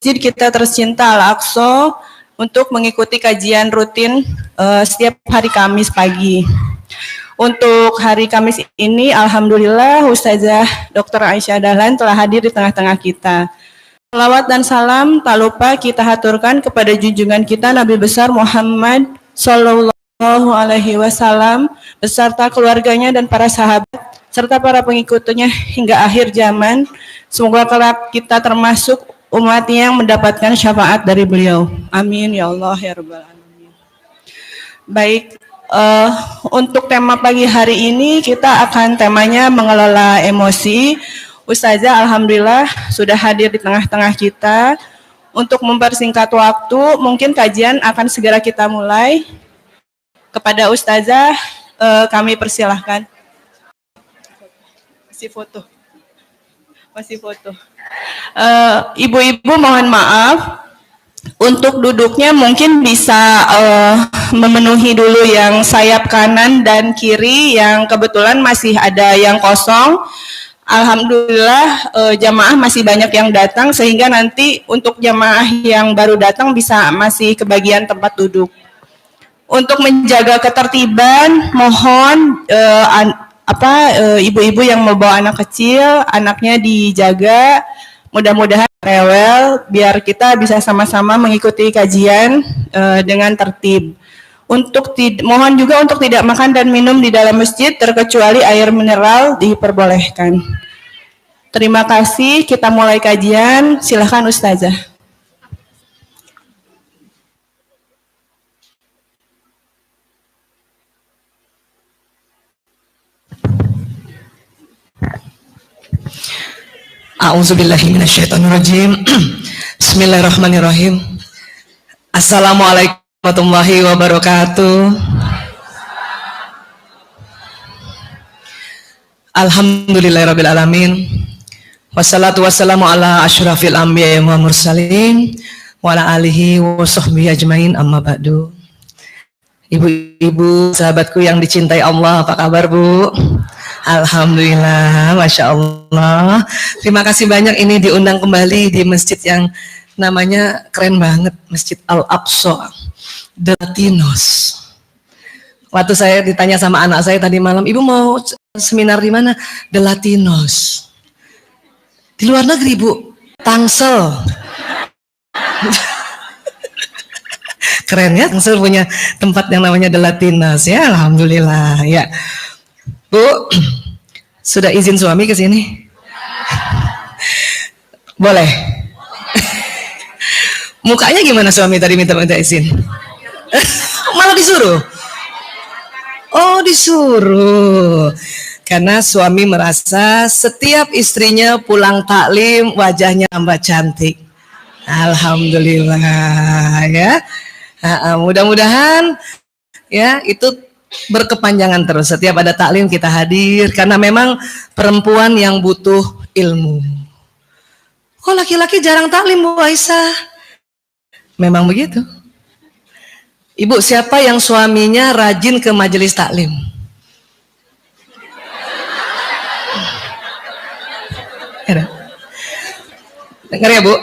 Masjid kita tercinta Al-Aqsa untuk mengikuti kajian rutin setiap hari Kamis pagi. Untuk hari Kamis ini, alhamdulillah Ustazah Dr. Aisyah Dahlan telah hadir di tengah-tengah kita. Salawat dan salam tak lupa kita haturkan kepada junjungan kita Nabi besar Muhammad Sallallahu Alaihi Wasallam beserta keluarganya dan para sahabat serta para pengikutnya hingga akhir zaman. Semoga kelak kita termasuk umat yang mendapatkan syafaat dari beliau. Amin ya Allah ya Rabbal Alamin. Baik, untuk tema pagi hari ini kita akan temanya mengelola emosi. Ustazah alhamdulillah sudah hadir di tengah-tengah kita. Untuk mempersingkat waktu, mungkin kajian akan segera kita mulai. Kepada Ustazah kami persilahkan. Masih foto. Ibu-ibu mohon maaf. Untuk duduknya mungkin bisa memenuhi dulu yang sayap kanan dan kiri yang kebetulan masih ada yang kosong. Alhamdulillah jamaah masih banyak yang datang sehingga nanti untuk jamaah yang baru datang bisa masih kebagian tempat duduk. Untuk menjaga ketertiban, mohon ibu-ibu yang membawa anak kecil, anaknya dijaga, mudah-mudahan rewel biar kita bisa sama-sama mengikuti kajian dengan tertib. Mohon juga untuk tidak makan dan minum di dalam masjid terkecuali air mineral diperbolehkan. Terima kasih, kita mulai kajian. Silakan Ustazah. A'udzubillahi minasyaitonirrajim. Bismillahirrahmanirrahim. Assalamualaikum warahmatullahi wabarakatuh. Alhamdulillahirabbil alamin. Wassalatu wassalamu ala asyrafil anbiya'i wa mursalin wa ala alihi wa sahbihi ajmain amma ba'du. Ibu-ibu, sahabatku yang dicintai Allah, apa kabar Bu? Alhamdulillah, Masya Allah. Terima kasih banyak ini diundang kembali di masjid yang namanya keren banget, Masjid Al-Aqsa The Latinos. Waktu saya ditanya sama anak saya tadi malam, ibu mau seminar di mana? The Latinos. Di luar negeri Bu, Tangsel. Keren ya, Tangsel punya tempat yang namanya The Latinos ya, alhamdulillah ya. Bu, sudah izin suami ke sini? Boleh. Mukanya gimana suami tadi minta izin? Malah disuruh. Oh, disuruh. Karena suami merasa setiap istrinya pulang taklim wajahnya tambah cantik. Alhamdulillah ya. Mudah-mudahan ya itu berkepanjangan terus. Setiap ada taklim kita hadir karena memang perempuan yang butuh ilmu. Kok laki-laki jarang taklim Bu Aisyah? Memang begitu. Ibu, siapa yang suaminya rajin ke majelis taklim? Dengar ya Bu,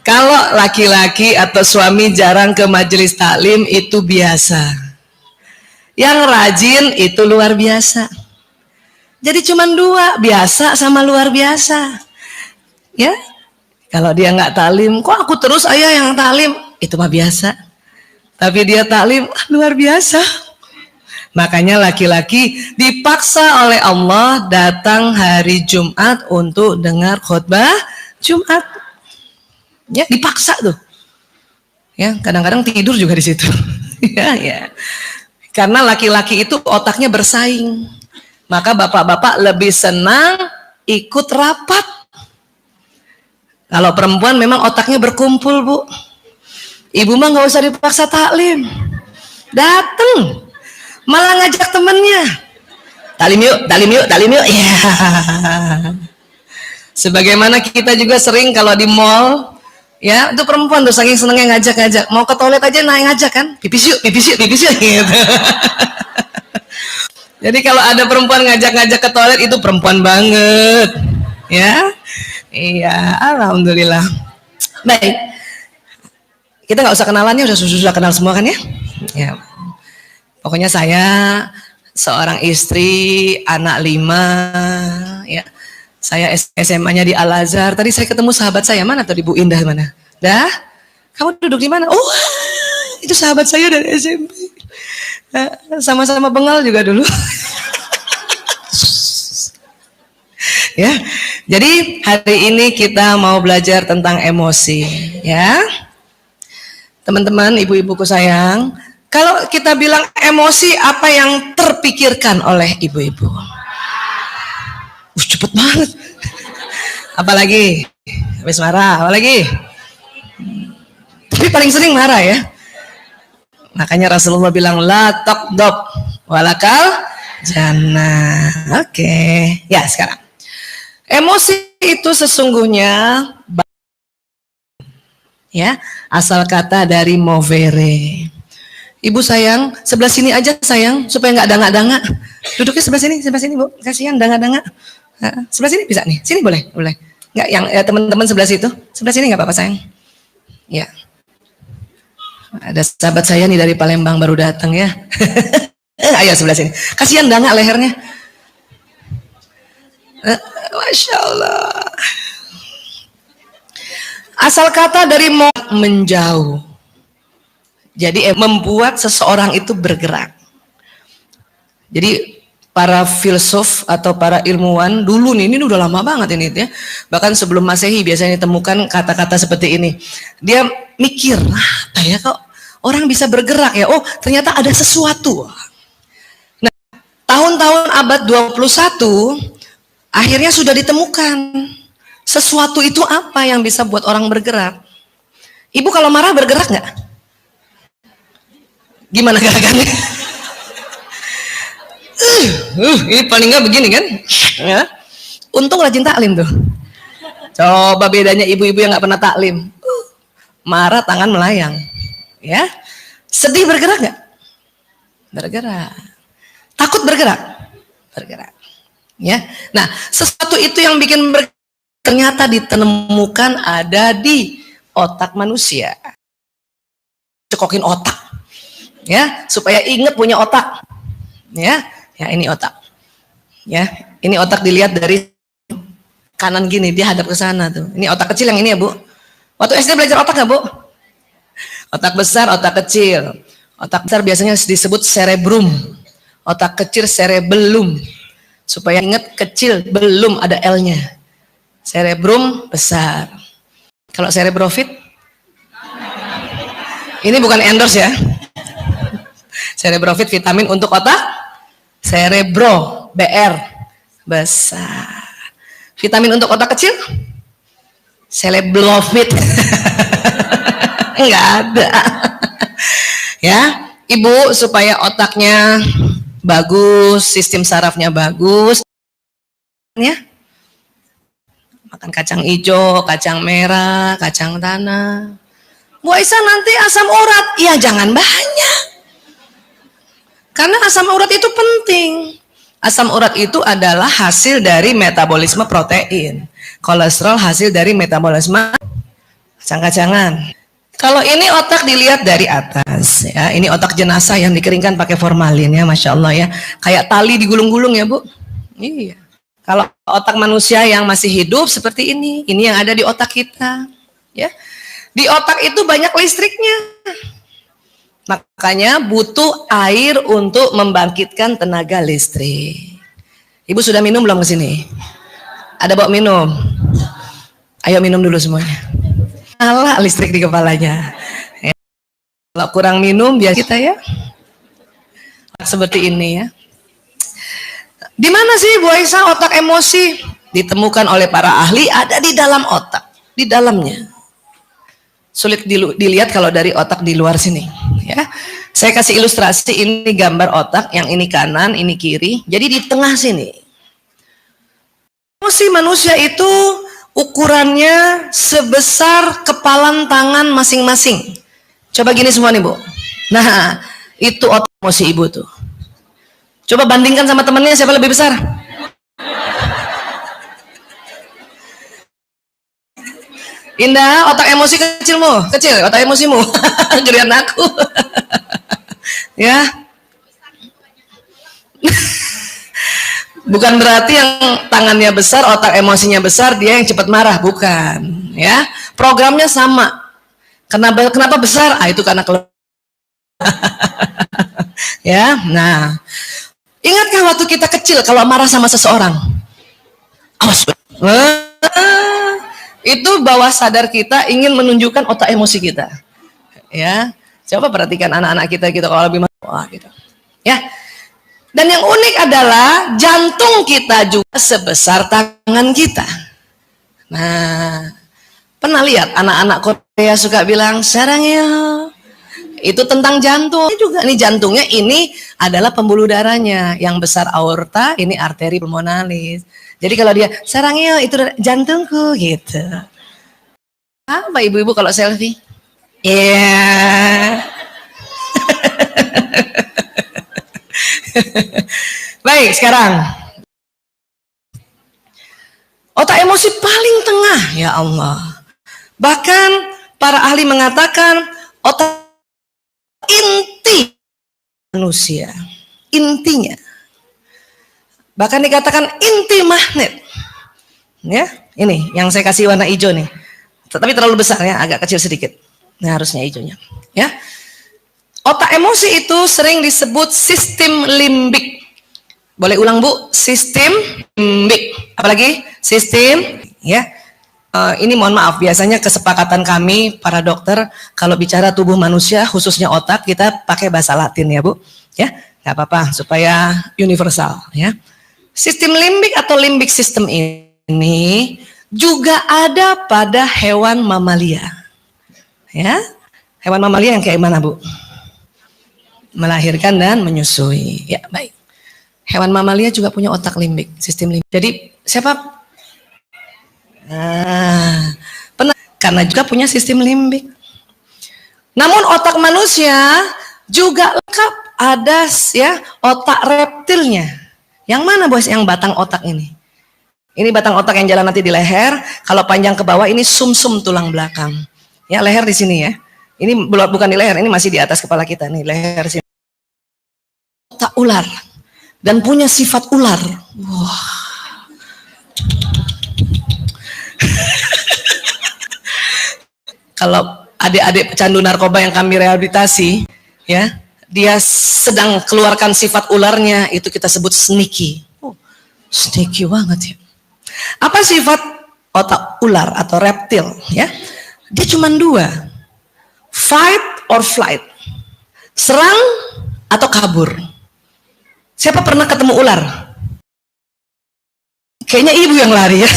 kalau laki-laki atau suami jarang ke majelis taklim itu biasa. Yang rajin itu luar biasa. Jadi cuma dua, biasa sama luar biasa. Ya, kalau dia nggak taklim, kok aku terus ayah yang taklim? Itu mah biasa. Tapi dia taklim, luar biasa. Makanya laki-laki dipaksa oleh Allah datang hari Jumat untuk dengar khutbah Jumat. Ya, dipaksa tuh. Ya, kadang-kadang tidur juga di situ. ya. Karena laki-laki itu otaknya bersaing. Maka bapak-bapak lebih senang ikut rapat. Kalau perempuan memang otaknya berkumpul, Bu. Ibu mah nggak usah dipaksa taklim. Dateng. Malah ngajak temennya. Taklim yuk. Ya. Sebagaimana kita juga sering kalau di mall, ya itu perempuan tuh saking senengnya ngajak-ngajak. Mau ke toilet aja ngajak kan. Pipis yuk gitu. Jadi kalau ada perempuan ngajak-ngajak ke toilet itu perempuan banget. Ya. Iya, alhamdulillah. Baik. Kita nggak usah kenalannya, sudah kenal semua kan ya? Ya. Pokoknya saya seorang istri, anak 5, ya. Saya SMA-nya di Al-Azhar. Tadi saya ketemu sahabat saya, mana tuh Ibu Indah mana? Dah? Kamu duduk di mana? Oh, itu sahabat saya dari SMP. Sama-sama bengal juga dulu. Ya. Jadi hari ini kita mau belajar tentang emosi, ya. Teman-teman, ibu-ibuku sayang, kalau kita bilang emosi, apa yang terpikirkan oleh ibu-ibu? Cepet banget. Apalagi? Habis marah, apalagi? Tapi paling sering marah ya. Makanya Rasulullah bilang, la taqdab walakal jannah. Oke. Ya, sekarang. Emosi itu sesungguhnya ya, asal kata dari movere. Ibu sayang, sebelah sini aja sayang, supaya nggak dangak-dangak. Duduknya sebelah sini Bu. Kasihan dangak-dangak. Sebelah sini bisa nih, sini boleh. Nggak, yang teman-teman sebelah situ, sebelah sini nggak apa-apa sayang. Ya. Ada sahabat saya nih dari Palembang baru datang ya. Ayo sebelah sini. Kasihan dangak lehernya. Masya Allah. Asal kata dari menjauh. Jadi membuat seseorang itu bergerak. Jadi para filsuf atau para ilmuwan dulu nih, ini udah lama banget ini ya. Bahkan sebelum Masehi biasanya ditemukan kata-kata seperti ini. Dia mikir, apa ya kok orang bisa bergerak ya? Oh, ternyata ada sesuatu. Nah, tahun-tahun abad 21 akhirnya sudah ditemukan sesuatu itu apa yang bisa buat orang bergerak. Ibu kalau marah bergerak nggak? Gimana gerakannya? Ini paling nggak begini kan? Ya. Untung rajin taklim tuh. Coba bedanya ibu-ibu yang nggak pernah taklim. Marah tangan melayang. Ya. Sedih bergerak nggak? Bergerak. Takut bergerak? Bergerak. Ya. Nah, sesuatu itu yang bikin ternyata ditemukan ada di otak manusia. Cekokin otak. Ya, supaya ingat punya otak. Ya, ini otak. Ya, ini otak dilihat dari kanan gini, dia hadap ke sana tuh. Ini otak kecil yang ini ya, Bu. Waktu SD belajar otak nggak, Bu? Otak besar, otak kecil. Otak besar biasanya disebut cerebrum. Otak kecil cerebellum. Supaya ingat kecil, belum ada L-nya. Cerebrum besar. Kalau cerebrofit, ini bukan endorse ya. Cerebrofit vitamin untuk otak. Cerebro, BR, besar. Vitamin untuk otak kecil? Cerebrofit. Enggak ada. Ya, Ibu supaya otaknya bagus, sistem sarafnya bagus, ya. Makan kacang hijau, kacang merah, kacang tanah. Bu Aisyah nanti asam urat, ya jangan banyak. Karena asam urat itu penting. Asam urat itu adalah hasil dari metabolisme protein. Kolesterol hasil dari metabolisme kacang-kacangan. Kalau ini otak dilihat dari atas, ya. Ini otak jenazah yang dikeringkan pakai formalin ya, masya Allah ya. Kayak tali digulung-gulung ya Bu. Iya. Kalau otak manusia yang masih hidup seperti ini yang ada di otak kita, ya. Di otak itu banyak listriknya. Makanya butuh air untuk membangkitkan tenaga listrik. Ibu sudah minum belum ke sini? Ada bawa minum? Ayo minum dulu semuanya. Nyala listrik di kepalanya. Ya. Kalau kurang minum biar kita ya. Seperti ini ya. Di mana sih Bu Aisyah otak emosi? Ditemukan oleh para ahli ada di dalam otak, di dalamnya. Sulit dilihat kalau dari otak di luar sini ya. Saya kasih ilustrasi, ini gambar otak, yang ini kanan, ini kiri. Jadi di tengah sini. Emosi manusia itu ukurannya sebesar kepalan tangan masing-masing. Coba gini semua nih Bu. Nah, itu otak emosi Ibu tuh. Coba bandingkan sama temennya siapa lebih besar. Indah, otak emosi kecilmu, kecil, otak emosimu. Giliran aku. Ya. Bukan berarti yang tangannya besar, otak emosinya besar, dia yang cepat marah, bukan. Ya, programnya sama. Kenapa besar? Ah, itu karena ya. Nah, ingatkah waktu kita kecil kalau marah sama seseorang? Awas. Itu bawah sadar kita ingin menunjukkan otak emosi kita. Ya, coba perhatikan anak-anak kita gitu kalau lebih marah, gitu. Ya. Dan yang unik adalah jantung kita juga sebesar tangan kita. Nah, pernah lihat anak-anak Korea suka bilang sarangyo. Itu tentang jantung juga. Nih jantungnya ini adalah pembuluh darahnya. Yang besar aorta, ini arteri pulmonalis. Jadi kalau dia sarangyo itu jantungku gitu. Apa ibu-ibu kalau selfie? Iya. Yeah. Baik, sekarang otak emosi paling tengah, ya Allah. Bahkan para ahli mengatakan otak inti manusia, intinya. Bahkan dikatakan inti magnet. Ya, ini yang saya kasih warna hijau nih. Tapi terlalu besar ya, agak kecil sedikit. Nah, harusnya hijaunya, ya. Otak emosi itu sering disebut sistem limbik. Boleh ulang Bu? Sistem limbik. Apalagi? Sistem, ya. Ini mohon maaf, biasanya kesepakatan kami para dokter kalau bicara tubuh manusia, khususnya otak, kita pakai bahasa Latin ya Bu. Ya, nggak apa-apa supaya universal. Ya. Sistem limbik atau limbik sistem ini juga ada pada hewan mamalia. Ya, hewan mamalia yang kayak mana Bu? Melahirkan dan menyusui. Ya, baik. Hewan mamalia juga punya otak limbik, sistem limbik. Jadi, siapa? Nah, pernah karena juga punya sistem limbik. Namun otak manusia juga lengkap ada ya otak reptilnya. Yang mana bos yang batang otak ini? Ini batang otak yang jalan nanti di leher, kalau panjang ke bawah ini sumsum tulang belakang. Ya, leher di sini ya. Ini bukan di leher, ini masih di atas kepala kita nih, leher sini. Otak ular dan punya sifat ular. Wah. Kalau adik-adik pecandu narkoba yang kami rehabilitasi, ya, dia sedang keluarkan sifat ularnya, itu kita sebut sneaky. Oh, sneaky banget ya. Apa sifat otak ular atau reptil? Ya, dia cuma dua, fight or flight, serang atau kabur. Siapa pernah ketemu ular? Kayaknya ibu yang lari ya.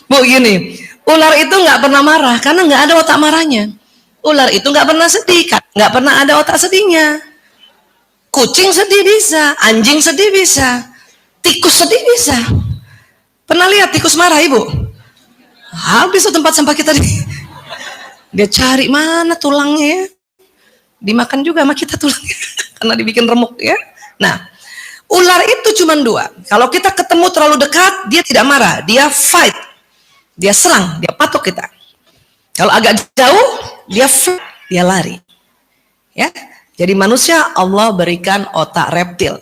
Bu gini, ular itu nggak pernah marah karena nggak ada otak marahnya. Ular itu nggak pernah sedih, nggak pernah ada otak sedihnya. Kucing sedih bisa, anjing sedih bisa, tikus sedih bisa. Pernah lihat tikus marah ibu? Habis tuh tempat sampah kita dia cari mana tulangnya ya. Dimakan juga sama kita tulangnya karena dibikin remuk ya. Nah, ular itu cuma dua. Kalau kita ketemu terlalu dekat, dia tidak marah, dia fight. Dia serang, dia patok kita. Kalau agak jauh, dia fight, dia lari. Ya. Jadi manusia Allah berikan otak reptil.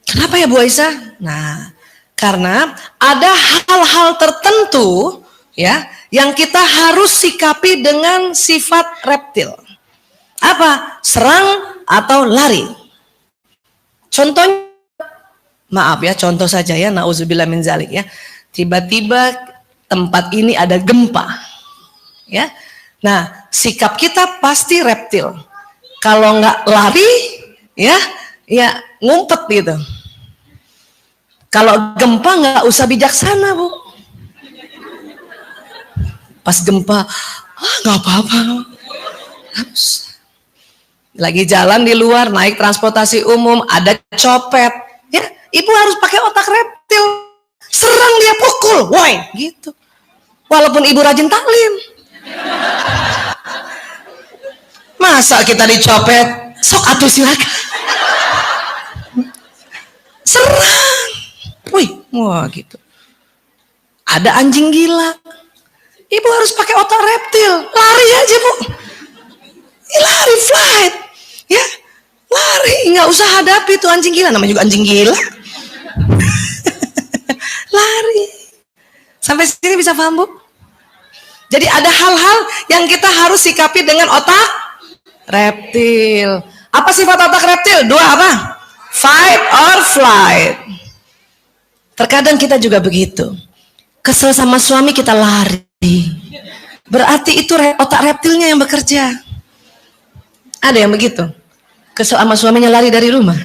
Kenapa ya Bu Aisyah? Nah, karena ada hal-hal tertentu ya yang kita harus sikapi dengan sifat reptil. Apa? Serang atau lari. Contohnya, maaf ya, contoh saja ya, nauzubillah min zalik ya. Tiba-tiba tempat ini ada gempa. Ya. Nah, sikap kita pasti reptil. Kalau nggak lari, ya ngumpet gitu. Kalau gempa nggak usah bijaksana Bu. Pas gempa, nggak apa-apa. Lagi jalan di luar, naik transportasi umum, ada copet, ya ibu harus pakai otak reptil, serang dia, pukul, woi, gitu. Walaupun ibu rajin taklim, masa kita dicopet, sok atuh silakan, serang, wih, wah gitu. Ada anjing gila. Ibu harus pakai otak reptil. Lari aja, Bu. Lari, flight. Ya, lari. Nggak usah hadapi tuh anjing gila. Namanya juga anjing gila. Lari. Sampai sini bisa paham, Bu? Jadi ada hal-hal yang kita harus sikapi dengan otak reptil. Apa sifat otak reptil? Dua apa? Fight or flight. Terkadang kita juga begitu. Kesel sama suami kita lari. Berarti itu otak reptilnya yang bekerja. Ada yang begitu. Kesel sama suaminya lari dari rumah.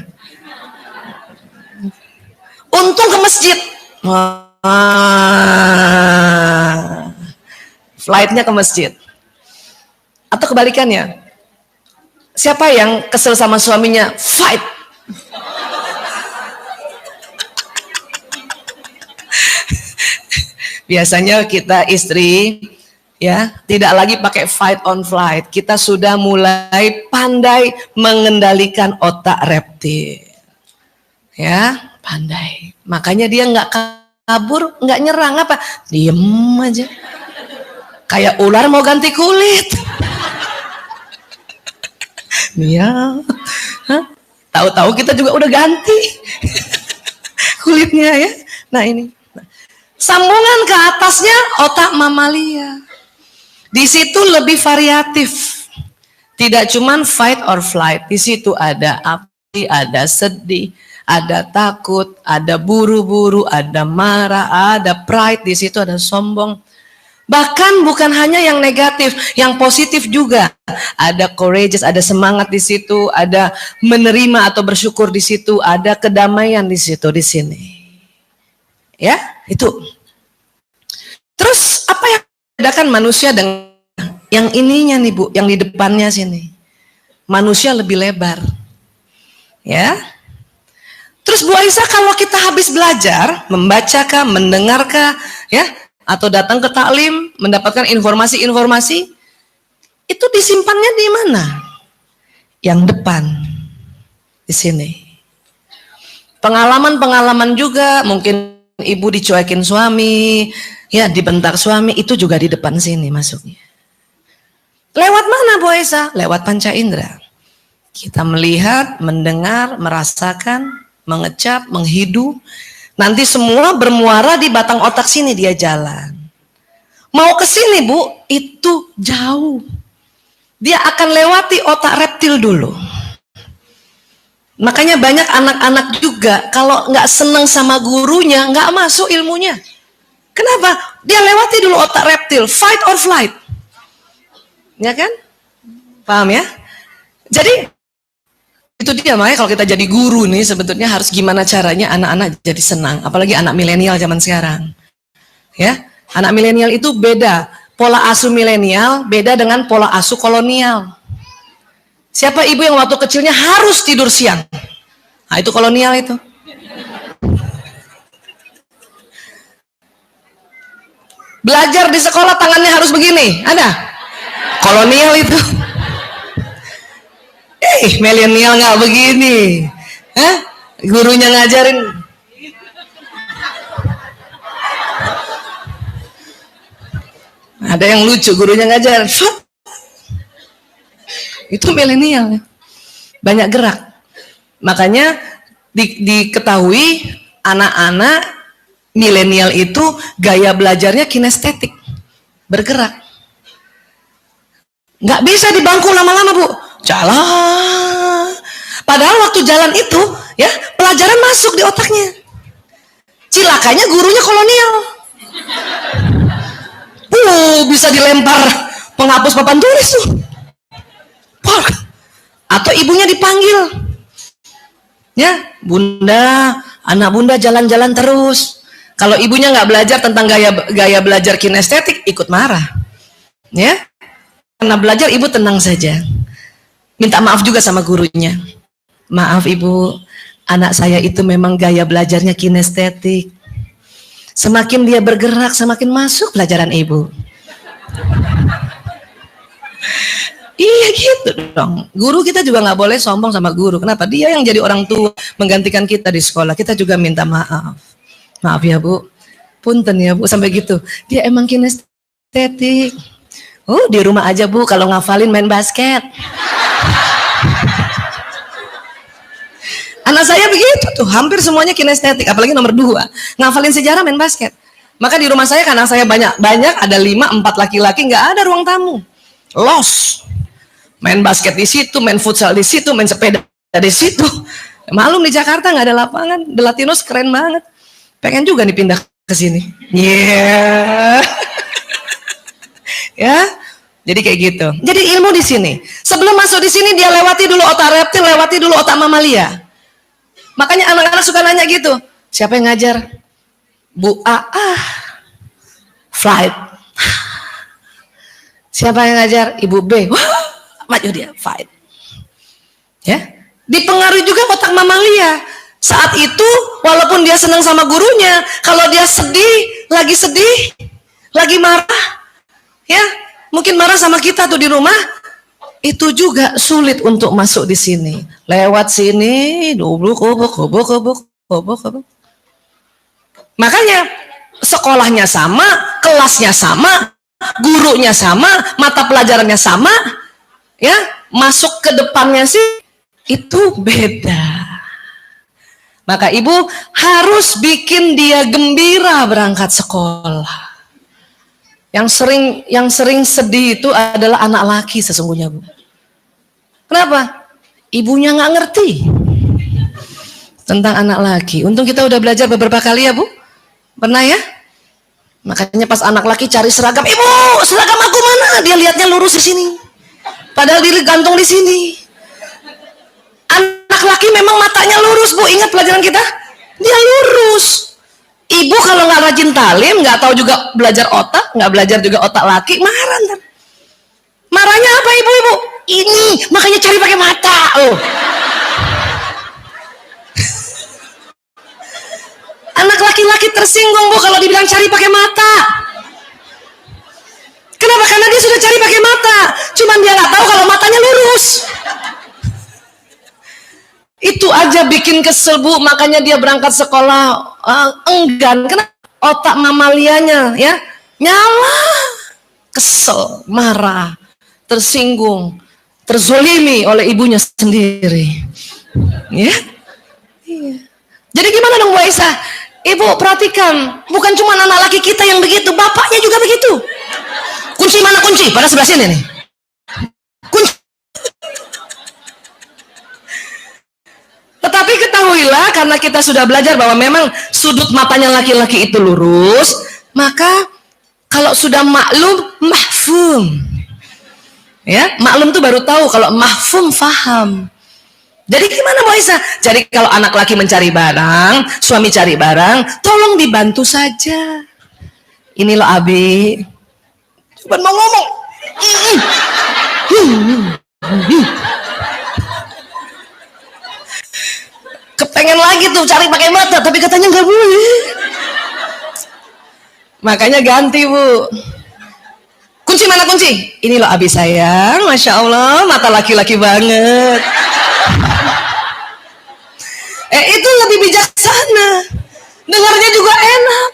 Untung ke masjid. Flightnya ke masjid. Atau kebalikannya. Siapa yang kesel sama suaminya? Fight. Biasanya kita istri ya tidak lagi pakai fight on flight. Kita sudah mulai pandai mengendalikan otak reptil. Ya, pandai. Makanya dia nggak kabur, nggak nyerang apa, diem aja. Kayak ular mau ganti kulit. Iya. Tahu-tahu kita juga udah ganti kulitnya ya. Nah ini. Sambungan ke atasnya otak mamalia. Di situ lebih variatif. Tidak cuman fight or flight. Di situ ada api, ada sedih, ada takut, ada buru-buru, ada marah, ada pride. Di situ ada sombong. Bahkan bukan hanya yang negatif, yang positif juga. Ada courageous, ada semangat di situ, ada menerima atau bersyukur di situ, ada kedamaian di situ, di sini. Ya, itu. Terus apa yang membedakan manusia dengan yang ininya nih Bu, yang di depannya sini? Manusia lebih lebar. Ya. Terus Bu Aisyah, kalau kita habis belajar, membacakah, mendengarkah, ya, atau datang ke taklim, mendapatkan informasi-informasi, itu disimpannya di mana? Yang depan. Di sini. Pengalaman-pengalaman juga, mungkin ibu dicuekin suami, ya dibentak suami, itu juga di depan sini masuknya. Lewat mana Bu Aisyah? Lewat panca indera. Kita melihat, mendengar, merasakan, mengecap, menghidu. Nanti semua bermuara di batang otak sini dia jalan. Mau ke sini Bu, itu jauh. Dia akan lewati otak reptil dulu. Makanya banyak anak-anak juga kalau nggak seneng sama gurunya nggak masuk ilmunya. Kenapa? Dia lewati dulu otak reptil, fight or flight. Ya kan? Paham ya? Jadi itu dia, makanya kalau kita jadi guru nih sebetulnya harus gimana caranya anak-anak jadi senang, apalagi anak milenial zaman sekarang. Ya, anak milenial itu beda. Pola asuh milenial beda dengan pola asuh kolonial. Siapa ibu yang waktu kecilnya harus tidur siang? Nah, itu kolonial itu. Belajar di sekolah tangannya harus begini, ada? Kolonial itu. Milenial nggak begini. Hah? Gurunya ngajarin. Ada yang lucu, gurunya ngajar. Itu milenial. Banyak gerak. Makanya diketahui anak-anak milenial itu gaya belajarnya kinestetik. Bergerak. Nggak bisa di bangku lama-lama Bu. Jalan. Padahal waktu jalan itu ya pelajaran masuk di otaknya. Cilakanya gurunya kolonial. Bisa dilempar penghapus papan tulis tuh. Atau ibunya dipanggil. Ya, Bunda, anak Bunda jalan-jalan terus. Kalau ibunya nggak belajar tentang gaya belajar kinestetik, ikut marah. Ya. Karena belajar ibu tenang saja. Minta maaf juga sama gurunya. Maaf Ibu, anak saya itu memang gaya belajarnya kinestetik. Semakin dia bergerak, semakin masuk pelajaran Ibu. Iya gitu dong. Guru kita juga nggak boleh sombong sama guru. Kenapa? Dia yang jadi orang tua menggantikan kita di sekolah. Kita juga minta maaf. Maaf ya Bu. Punten ya Bu, sampai gitu. Dia emang kinestetik. Oh, di rumah aja Bu, kalau ngafalin main basket. Anak saya begitu tuh, hampir semuanya kinestetik, apalagi nomor 2, ngafalin sejarah main basket. Maka di rumah saya, karena saya banyak, ada 5, 4 laki-laki, nggak ada ruang tamu. Los, main basket di situ, main futsal di situ, main sepeda di situ. Malum di Jakarta nggak ada lapangan, The Latinos keren banget. Pengen juga nih pindah ke sini. Yeah. Ya, jadi kayak gitu. Jadi ilmu di sini. Sebelum masuk di sini dia lewati dulu otak reptil, lewati dulu otak mamalia. Makanya anak-anak suka nanya gitu, siapa yang ngajar? Bu A, flight. Siapa yang ngajar? Ibu B. Wah, maju dia, fight. Ya, dipengaruhi juga otak mamalia. Saat itu, walaupun dia senang sama gurunya, kalau dia sedih, lagi marah, ya, mungkin marah sama kita tuh di rumah, itu juga sulit untuk masuk di sini. Lewat sini, kubuk. Makanya sekolahnya sama, kelasnya sama, gurunya sama, mata pelajarannya sama, ya, masuk ke depannya sih itu beda. Maka ibu harus bikin dia gembira berangkat sekolah. Yang sering sedih itu adalah anak laki sesungguhnya Bu. Kenapa? Ibunya nggak ngerti tentang anak laki. Untung kita udah belajar beberapa kali ya Bu. Pernah ya? Makanya pas anak laki cari seragam, ibu seragam aku mana? Dia lihatnya lurus di sini. Padahal diri gantung di sini. Anak laki memang matanya lurus Bu. Ingat pelajaran kita? Dia lurus. Ibu kalau nggak rajin talim, nggak tahu juga belajar otak, nggak belajar juga otak laki, marah ntar. Marahnya apa ibu-ibu? Ini makanya cari pakai mata. Oh. Anak laki-laki tersinggung Bu kalau dibilang cari pakai mata. Kenapa? Karena dia sudah cari pakai mata, cuman dia nggak tahu kalau matanya lurus. Itu aja bikin kesel Bu, makanya dia berangkat sekolah enggan. Kenapa? Otak mamalianya ya nyala, kesel, marah, tersinggung, terzolimi oleh ibunya sendiri. Ya, iya. Jadi gimana dong Bu Aisyah? Ibu perhatikan, bukan cuma anak laki kita yang begitu, bapaknya juga begitu. Kunci mana kunci? Pada sebelah sini nih. Kunci. Tetapi ketahuilah, karena kita sudah belajar bahwa memang sudut matanya laki-laki itu lurus, maka kalau sudah maklum, mahfum. Ya, maklum tuh baru tahu, kalau mahfum faham. Jadi gimana Bu Aisyah? Jadi kalau anak laki mencari barang, suami cari barang, tolong dibantu saja. Ini loh Abi. Cuma mau ngomong. Kepengen lagi tuh cari pakai mata, tapi katanya nggak boleh. Makanya ganti Bu. Kunci mana kunci? Ini loh Abi sayang, Masya Allah, mata laki-laki banget. Itu lebih bijaksana, dengarnya juga enak.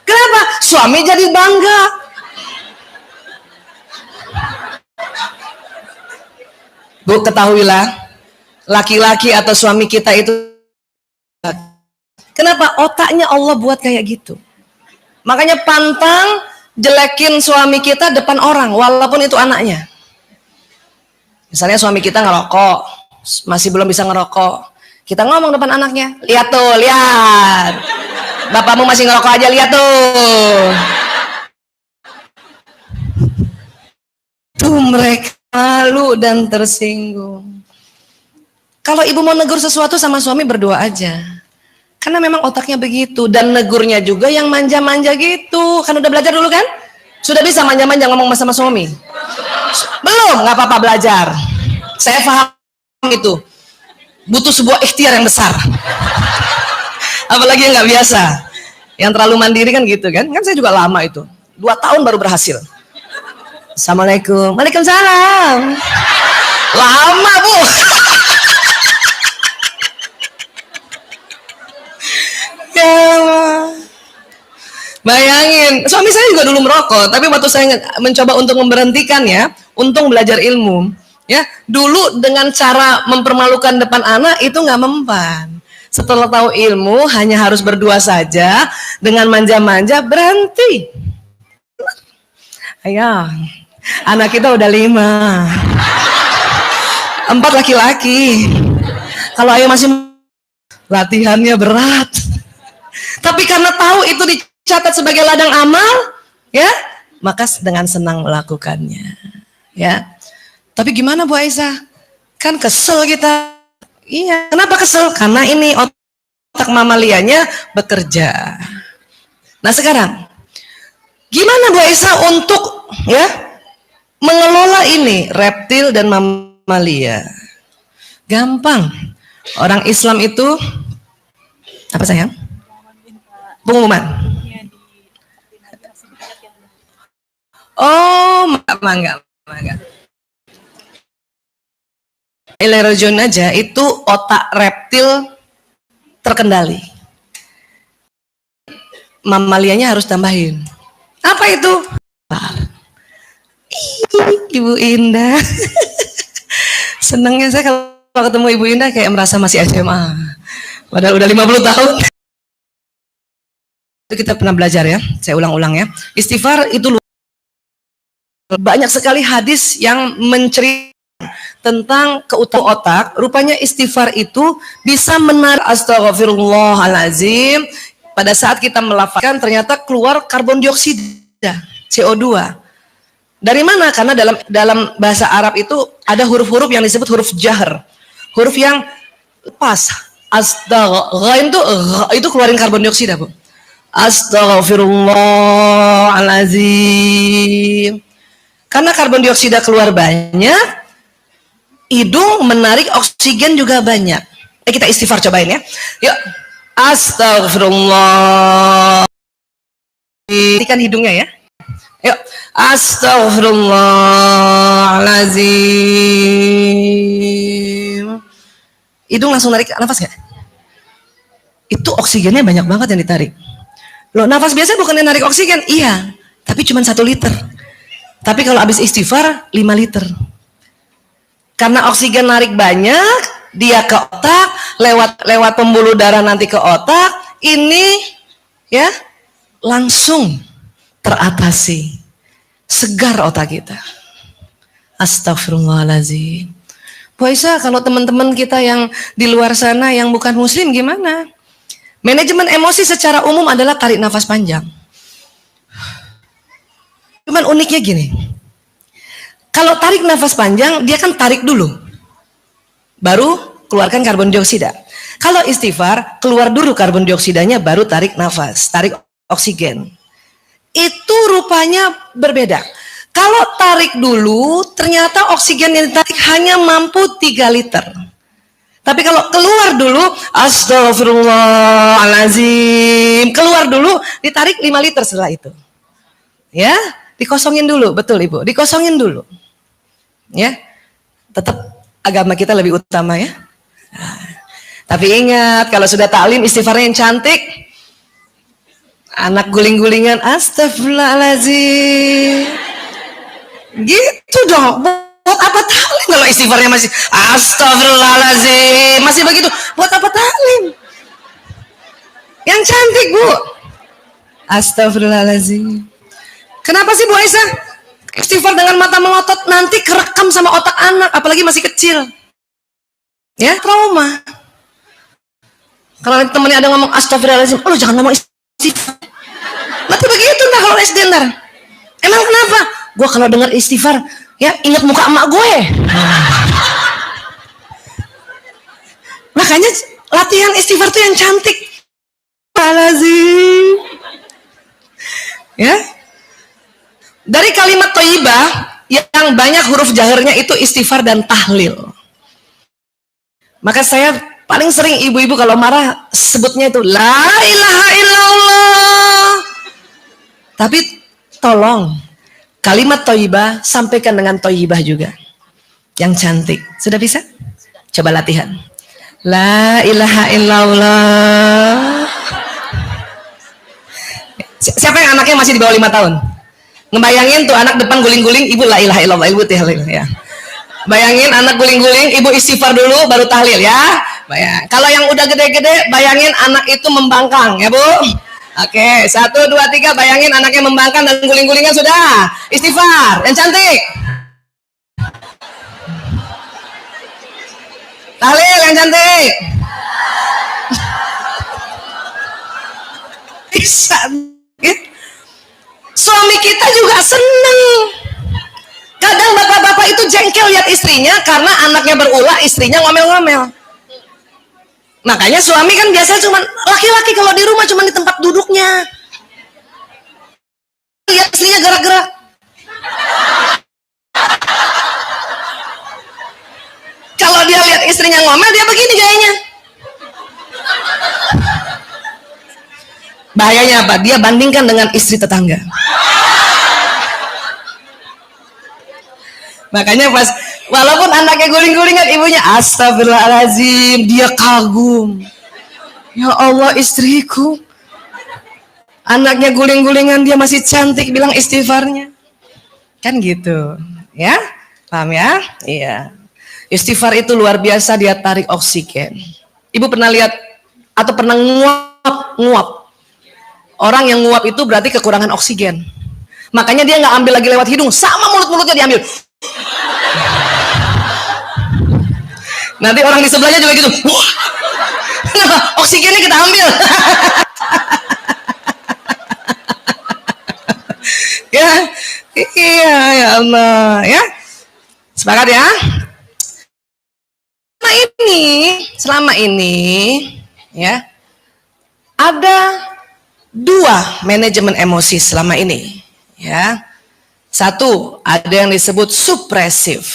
Kenapa? Suami jadi bangga. Bu, ketahuilah, laki-laki atau suami kita itu, kenapa? Otaknya Allah buat kayak gitu. Makanya pantang jelekin suami kita depan orang, walaupun itu anaknya. Misalnya suami kita ngerokok, masih belum bisa ngerokok, kita ngomong depan anaknya, lihat tuh, lihat, bapakmu masih ngerokok aja, lihat tuh. Tuh mereka malu dan tersinggung. Kalau ibu mau negur sesuatu sama suami, berdoa aja, karena memang otaknya begitu. Dan negurnya juga yang manja-manja gitu. Kan udah belajar dulu kan? Sudah bisa manja-manja ngomong sama suami? Belum? Nggak apa-apa, belajar. Saya paham itu. Butuh sebuah ikhtiar yang besar. Apalagi yang nggak biasa, yang terlalu mandiri kan gitu kan? Kan saya juga lama itu, 2 tahun baru berhasil. Assalamualaikum, waalaikumsalam. Lama Bu. Ya, Bayangin, suami saya juga dulu merokok, tapi waktu saya mencoba untuk memberhentikannya, untung belajar ilmu. Ya, dulu dengan cara mempermalukan depan anak itu nggak mempan. Setelah tahu ilmu, hanya harus berdua saja, dengan manja-manja berhenti. Ayo, anak kita udah 5, 4 laki-laki. Kalau ayo masih latihannya berat, tapi karena tahu itu dicatat sebagai ladang amal, ya, maka dengan senang melakukannya, ya. Tapi gimana Bu Aisyah? Kan kesel kita. Iya, kenapa kesel? Karena ini otak mamalianya bekerja. Nah sekarang, gimana Bu Aisyah untuk ya mengelola ini reptil dan mamalia? Gampang. Orang Islam itu apa sayang? Pengumuman. Oh, enggak. Elerojon aja itu otak reptil terkendali. Mamalianya harus tambahin. Apa itu? Ibu Indah. Senangnya saya kalau ketemu Ibu Indah kayak merasa masih SMA. Padahal udah 50 tahun. Itu kita pernah belajar ya. Saya ulang-ulang ya. Istighfar itu banyak sekali hadis yang menceritakan tentang keutamaan otak. Rupanya istighfar itu bisa menarik astagfirullahalazim. Pada saat kita melafazkan ternyata keluar karbon dioksida, CO2. Dari mana? Karena dalam bahasa Arab itu ada huruf-huruf yang disebut huruf jahr. Huruf yang lepas. Itu keluarin karbon dioksida, Bu. Astagfirullahalazim. Karena karbon dioksida keluar banyak, hidung menarik oksigen juga banyak. Kita istighfar cobain ya. Yuk. Astagfirullah. Perhatikan hidungnya ya. Yuk. Astagfirullahalazim. Hidung langsung narik nafas gak? Itu oksigennya banyak banget yang ditarik. Loh, nafas biasa bukannya narik oksigen? Iya, tapi cuma 1 liter. Tapi kalau habis istighfar 5 liter. Karena oksigen narik banyak, dia ke otak, lewat pembuluh darah nanti ke otak, ini ya langsung teratasi. Segar otak kita. Astagfirullahaladzim. Bu Aisyah, kalau teman-teman kita yang di luar sana yang bukan muslim gimana? Manajemen emosi secara umum adalah tarik nafas panjang. Cuman uniknya gini. Kalau tarik nafas panjang, dia kan tarik dulu. Baru keluarkan karbon dioksida. Kalau istighfar, keluar dulu karbon dioksidanya, baru tarik nafas, tarik oksigen. Itu rupanya berbeda. Kalau tarik dulu, ternyata oksigen yang ditarik hanya mampu 3 liter. Tapi kalau keluar dulu, astagfirullahalazim, keluar dulu, ditarik 5 liter setelah itu. Ya, dikosongin dulu, betul Ibu, dikosongin dulu. Ya, tetap agama kita lebih utama ya. Nah, tapi ingat, kalau sudah taklim istighfarnya yang cantik, anak guling-gulingan, astagfirullahalazim. Gitu dong. Buat apa taklim kalau istighfarnya masih astagfirullahalazim, masih begitu? Buat apa taklim? Yang cantik, Bu. Astagfirullahalazim. Kenapa sih Bu Aisyah? Istighfar dengan mata melotot nanti kerekam sama otak anak, apalagi masih kecil. Ya, trauma. Kalau temennya ada ngomong astagfirullahaladzim, lu jangan ngomong istighfar. Nanti begitu ntar kalau SD ntar. Emang kenapa? Gue kalau dengar istighfar, ya ingat muka emak gue. Makanya latihan istighfar tuh yang cantik. Astagfirullahaladzim. Ya. Dari kalimat thayyibah yang banyak huruf jaharnya itu istighfar dan tahlil. Maka saya paling sering ibu-ibu kalau marah sebutnya itu la ilaha illallah. Tapi tolong kalimat thayyibah sampaikan dengan thayyibah juga. Yang cantik. Sudah bisa? Coba latihan. La ilaha illallah. Siapa yang anaknya masih di bawah 5 tahun? Ngebayangin tuh anak depan guling-guling, ibu la ilaha illallah, ibu tahlil ya. Bayangin anak guling-guling, ibu istighfar dulu baru tahlil ya. Kalau yang udah gede-gede, bayangin anak itu membangkang ya Bu. Oke, 1, 2, 3, bayangin anaknya membangkang dan guling-gulingan sudah. Istighfar, yang cantik. Tahlil yang cantik. Bisa. Suami kita juga seneng. Kadang bapak-bapak itu jengkel lihat istrinya karena anaknya berulah, istrinya ngomel-ngomel. Makanya suami kan biasanya cuma laki-laki kalau di rumah cuma di tempat duduknya. Lihat istrinya gerak-gerak. Kalau dia lihat istrinya ngomel, dia begini gayanya. Bahayanya apa? Dia bandingkan dengan istri tetangga. Makanya pas walaupun anaknya guling-gulingan, ibunya astagfirullahaladzim, dia kagum. Ya Allah, istriku. Anaknya guling-gulingan, dia masih cantik, bilang istighfarnya. Kan gitu. Ya? Paham ya? Iya. Istighfar itu luar biasa, dia tarik oksigen. Ibu pernah lihat atau pernah nguap? Orang yang nguap itu berarti kekurangan oksigen. Makanya dia nggak ambil lagi lewat hidung, sama mulut-mulutnya diambil. Nanti orang di sebelahnya juga gitu. Oksigennya kita ambil. Ya, iya ya Allah ya. Sepakat ya. Selama ini ya ada 2 manajemen emosi selama ini ya. 1, ada yang disebut supresif.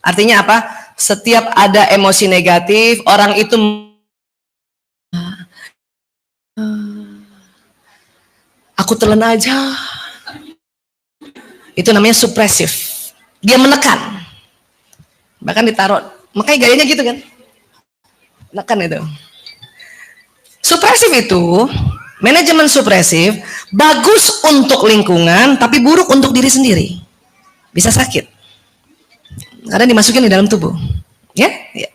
Artinya apa? Setiap ada emosi negatif, orang itu aku telan aja. Itu namanya supresif. Dia menekan. Bahkan ditaruh, makanya gayanya gitu kan. Menekan itu. Supresif itu, manajemen supresif bagus untuk lingkungan tapi buruk untuk diri sendiri. Bisa sakit. Karena dimasukin di dalam tubuh. Ya? Ya.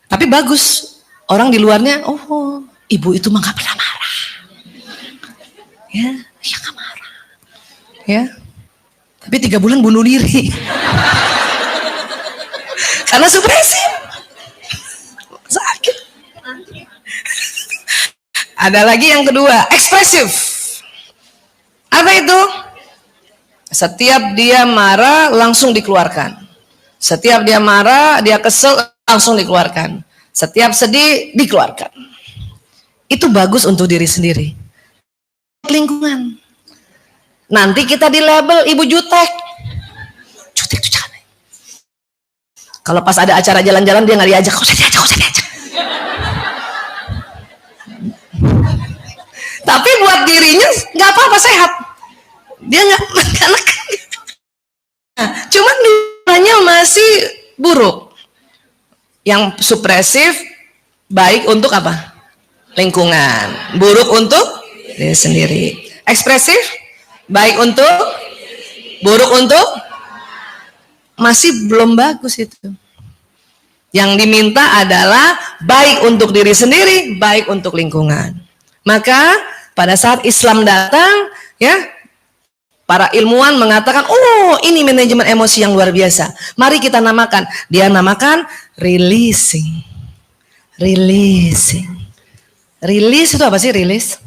Tapi bagus. Orang di luarnya, oh, ibu itu mah gak pernah marah. Ya, ya gak marah. Ya. Tapi 3 bulan bunuh diri. Karena supresif. Sakit. Ada lagi yang kedua, ekspresif. Apa itu? Setiap dia marah langsung dikeluarkan. Setiap dia marah, dia kesel langsung dikeluarkan. Setiap sedih dikeluarkan. Itu bagus untuk diri sendiri. Lingkungan. Nanti kita di label ibu jutek. Jutek itu jangan. Kalau pas ada acara jalan-jalan dia nggak diajak, kau saya diajak. Tapi buat dirinya nggak apa-apa, sehat. Dia nggak cuman dirinya masih buruk. Yang supresif baik untuk apa? Lingkungan. Buruk untuk diri sendiri. Ekspresif baik untuk, buruk untuk, masih belum bagus itu. Yang diminta adalah baik untuk diri sendiri, baik untuk lingkungan. Maka pada saat Islam datang, ya, para ilmuwan mengatakan, oh ini manajemen emosi yang luar biasa. Mari kita namakan. Dia namakan releasing. Releasing. Release itu apa sih release?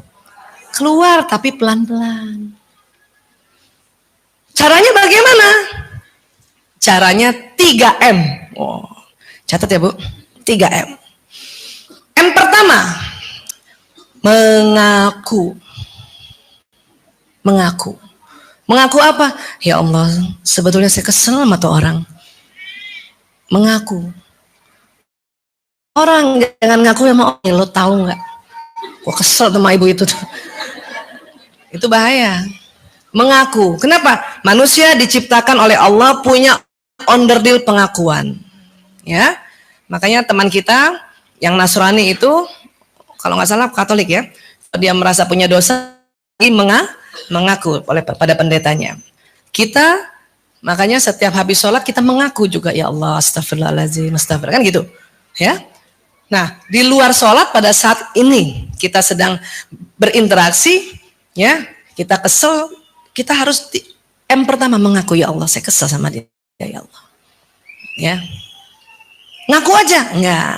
Keluar tapi pelan-pelan. Caranya bagaimana? Caranya 3M. Oh, catat ya Bu. 3M. M pertama, mengaku. Mengaku. Mengaku apa? Ya Allah, sebetulnya saya kesel sama tuh orang. Mengaku. Orang jangan ngaku sama orang, lo tahu nggak? Gua kesel sama ibu itu tuh. Itu bahaya. Mengaku. Kenapa? Manusia diciptakan oleh Allah punya onderdil pengakuan. Ya. Makanya teman kita yang Nasrani itu kalau nggak salah Katolik ya, dia merasa punya dosa, mengaku pada pendetanya. Kita makanya setiap habis sholat kita mengaku juga, ya Allah, astagfirullahaladzim, astagfirullah, kan gitu, ya. Nah, di luar sholat pada saat ini kita sedang berinteraksi, ya, kita kesel, kita harus pertama mengaku, ya Allah, saya kesel sama dia, ya Allah, ya. Ngaku aja, enggak.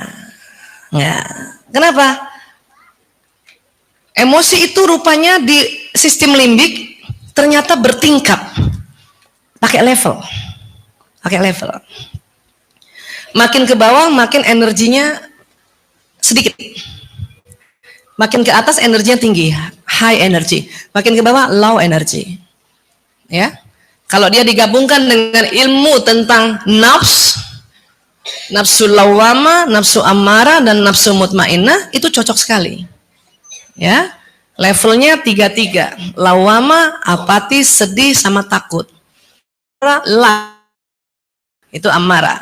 Kenapa? Emosi itu rupanya di sistem limbik ternyata bertingkat, pakai level. Makin ke bawah, makin energinya sedikit. Makin ke atas energinya tinggi, high energy. Makin ke bawah, low energy. Ya, kalau dia digabungkan dengan ilmu tentang nafsu lawama, nafsu amarah, dan nafsu mutmainnah, itu cocok sekali. Ya, levelnya 3, lawama, apatis, sedih, sama takut. Itu amarah.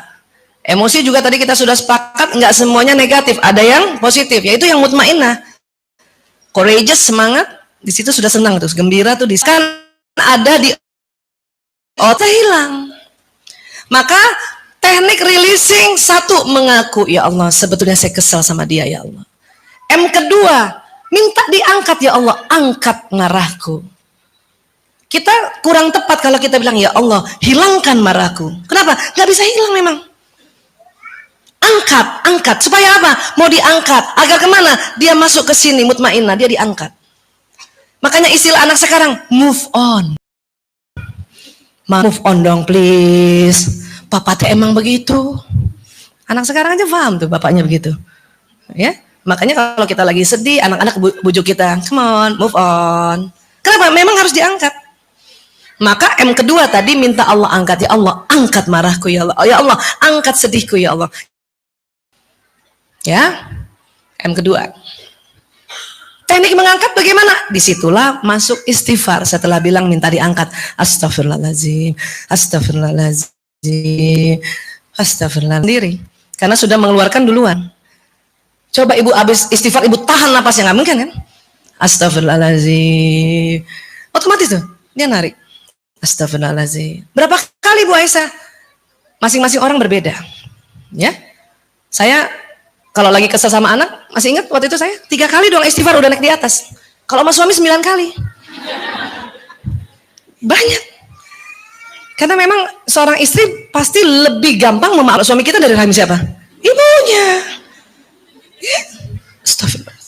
Emosi juga tadi kita sudah sepakat, nggak semuanya negatif, ada yang positif, yaitu yang mutmainnah, courageous, semangat, di situ sudah senang tuh, gembira tuh, kan ada di otak hilang. Maka teknik releasing, satu, mengaku, ya Allah, sebetulnya saya kesal sama dia, ya Allah. Kedua, minta diangkat, ya Allah, angkat marahku. Kita kurang tepat kalau kita bilang, ya Allah, hilangkan marahku. Kenapa? Gak bisa hilang memang. Angkat. Supaya apa? Mau diangkat. Agar kemana? Dia masuk ke sini, mutmainnah, dia diangkat. Makanya istilah anak sekarang, move on. Move on dong, please. Papa teh emang begitu. Anak sekarang aja paham tuh bapaknya begitu. Ya, makanya kalau kita lagi sedih, anak-anak bujuk kita, come on, move on. Kenapa? Memang harus diangkat. Maka kedua tadi minta Allah angkat, ya Allah, angkat marahku, ya Allah. Ya Allah, angkat sedihku, ya Allah. Ya, kedua. Teknik mengangkat bagaimana? Disitulah masuk istighfar setelah bilang minta diangkat. Astagfirullahaladzim, sendiri. Karena sudah mengeluarkan duluan. Coba ibu habis istighfar, ibu tahan napasnya, nggak mungkin kan? Astagfirullahaladzim. Otomatis tuh, dia narik. Astagfirullahaladzim. Berapa kali Bu Aisyah? Masing-masing orang berbeda. Ya, saya kalau lagi kesel sama anak, masih ingat waktu itu saya 3 kali doang istighfar udah naik di atas. Kalau sama suami 9 kali. Banyak. Karena memang seorang istri pasti lebih gampang memaafkan suami kita dari rahim siapa? Ibunya. Ya. Astagfirullah.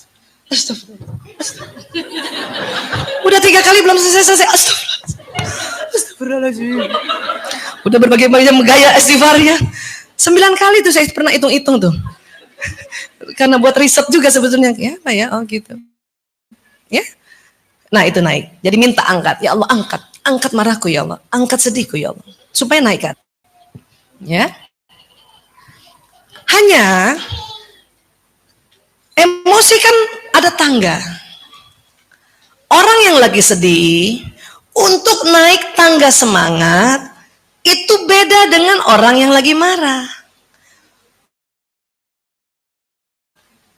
Udah 3 kali belum selesai. Astagfirullahaladzim. Udah berbagai macam gaya istighfarnya. 9 kali tuh saya pernah hitung-hitung tuh. Karena buat riset juga sebetulnya, ya apa ya, oh gitu, ya. Nah itu naik. Jadi minta angkat, ya Allah, angkat marahku, ya Allah, angkat sedihku, ya Allah, supaya naikkan. Ya. Hanya emosi kan ada tangga. Orang yang lagi sedih untuk naik tangga semangat itu beda dengan orang yang lagi marah.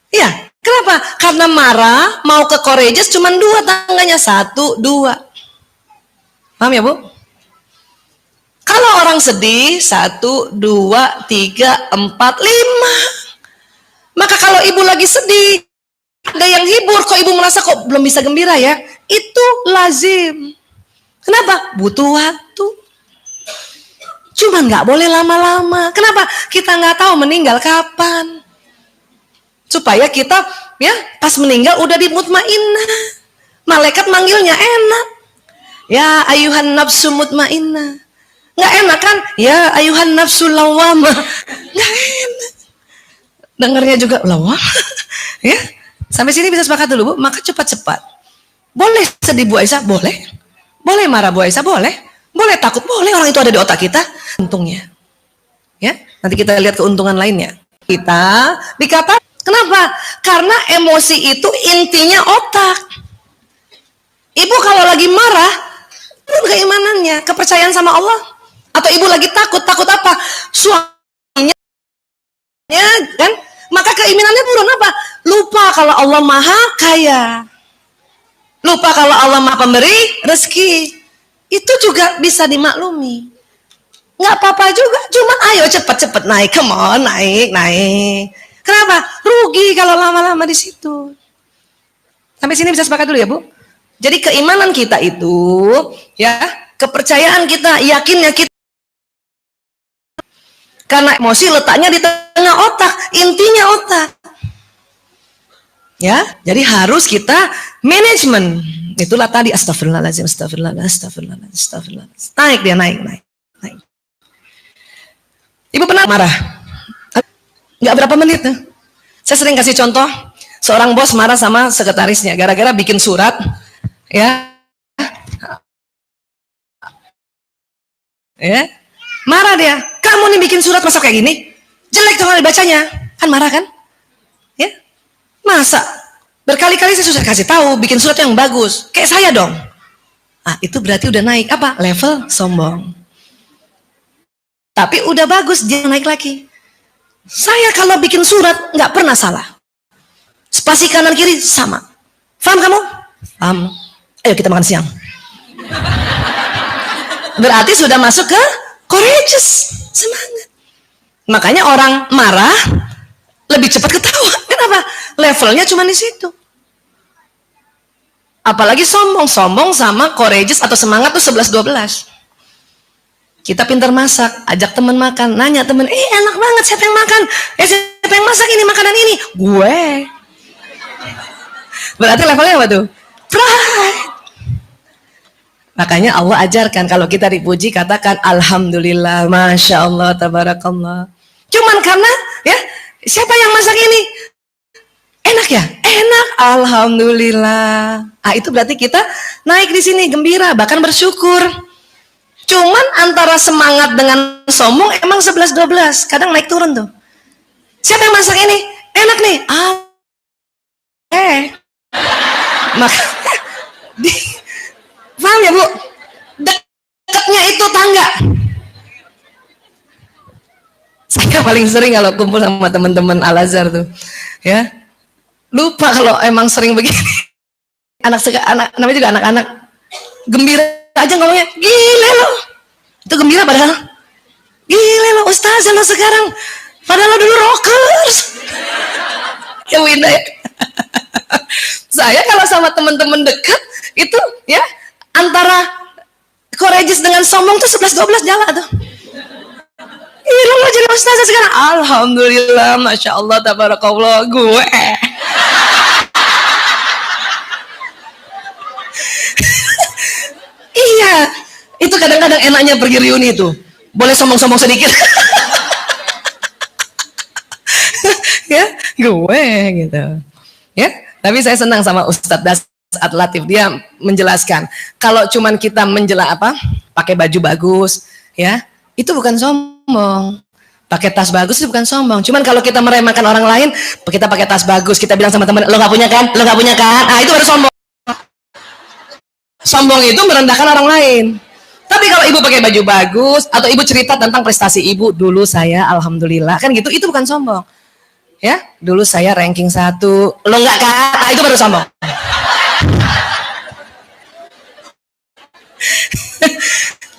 Ya, kenapa? Karena marah, mau ke courageous cuma 2 tangganya, 1, 2. Paham ya Bu? Kalau orang sedih, 1, 2, 3, 4, 5. Maka kalau ibu lagi sedih, ada yang hibur, kok ibu merasa kok belum bisa gembira ya? Itu lazim. Kenapa? Butuh waktu. Cuman nggak boleh lama-lama. Kenapa? Kita nggak tahu meninggal kapan. Supaya kita ya pas meninggal udah di mutmainnah. Malaikat manggilnya enak. Ya ayuhan nafsu mutmainnah. Nggak enak kan? Ya ayuhan nafsu lawamah. Nggak enak. Dengarnya juga lawamah. Ya. Sampai sini bisa sepakat dulu Bu. Maka cepat-cepat. Boleh sedih Bu Aisyah? Boleh. Boleh marah Bu Aisyah? Boleh. Boleh takut? Boleh, orang itu ada di otak kita. Untungnya. Ya. Nanti kita lihat keuntungan lainnya. Kita dikatakan kenapa? Karena emosi itu intinya otak. Ibu kalau lagi marah, itu keimanannya, kepercayaan sama Allah. Atau ibu lagi takut apa? Suaminya kan maka keimanannya turun. Apa? Lupa kalau Allah Maha Kaya. Lupa kalau Allah Maha Pemberi rezeki. Itu juga bisa dimaklumi. Nggak apa-apa juga, cuman ayo cepet-cepet naik, come on, naik. Kenapa? Rugi kalau lama-lama di situ. Sampai sini bisa sepakat dulu ya, Bu? Jadi keimanan kita itu, ya, kepercayaan kita, yakinnya kita. Karena emosi letaknya di tengah otak, intinya otak. Ya, jadi harus kita manajemen. Itulah tadi astagfirullahaladzim, astagfirullah. Naik dia, naik. Ibu pernah marah? Nggak berapa menit tuh. Saya sering kasih contoh, seorang bos marah sama sekretarisnya gara-gara bikin surat, ya, marah dia. Kamu nih bikin surat masa kayak gini, jelek tuh kalau dibacanya, kan marah kan? Ya, masa berkali-kali saya sudah kasih tahu, bikin surat yang bagus, kayak saya dong. Ah, itu berarti udah naik apa? Level sombong. Tapi udah bagus dia naik lagi. Saya kalau bikin surat nggak pernah salah. Spasi kanan kiri sama. Paham kamu? Paham. Ayo kita makan siang. Berarti sudah masuk ke courageous, semangat. Makanya orang marah lebih cepat ketawa. Kenapa? Levelnya cuma di situ. Apalagi sombong sama courageous atau semangat tuh 11-12. Kita pintar masak, ajak teman makan, nanya teman, enak banget, siapa yang makan? Siapa yang masak ini makanan ini? Gue. Berarti levelnya apa tuh? Pride. Makanya Allah ajarkan kalau kita dipuji katakan alhamdulillah, masya Allah, tabarakallah. Cuman karena ya siapa yang masak ini? Enak ya? Enak, alhamdulillah. Ah, itu berarti kita naik di sini gembira, bahkan bersyukur. Cuman antara semangat dengan sombong emang 11-12, kadang naik turun tuh. Siapa yang masak ini? Enak nih. Makanya paham ya, Bu? Dekatnya itu tangga. Saya paling sering kalau kumpul sama teman-teman Al-Azhar tuh, ya. Lupa kalau emang sering begini. Anak namanya juga anak-anak gembira aja ngomongnya, gile lo. Itu gembira padahal. Gile lo ustazah lo sekarang. Padahal lo dulu rockers. Ya Winda ya. Saya kalau sama teman-teman dekat itu ya antara courageous dengan sombong tuh 11-12 jalan tuh. Gila lo jadi ustazah sekarang. Alhamdulillah, masya Allah, tabarakallah, gue. Iya, itu kadang-kadang enaknya pergi reuni itu. Boleh sombong-sombong sedikit. Ya, gue gitu. Ya, tapi saya senang sama Ustadz Dasat Latif. Dia menjelaskan kalau cuman kita pakai baju bagus, ya, itu bukan sombong. Pakai tas bagus itu bukan sombong. Cuman kalau kita meremehkan orang lain, kita pakai tas bagus, kita bilang sama teman, lo nggak punya kan? Lo nggak punya kan? Ah, itu baru sombong. Sombong itu merendahkan orang lain. Tapi kalau ibu pakai baju bagus atau ibu cerita tentang prestasi ibu, dulu saya alhamdulillah kan gitu, itu bukan sombong. Ya, dulu saya ranking 1. Lo enggak kan? Ah, itu baru sombong.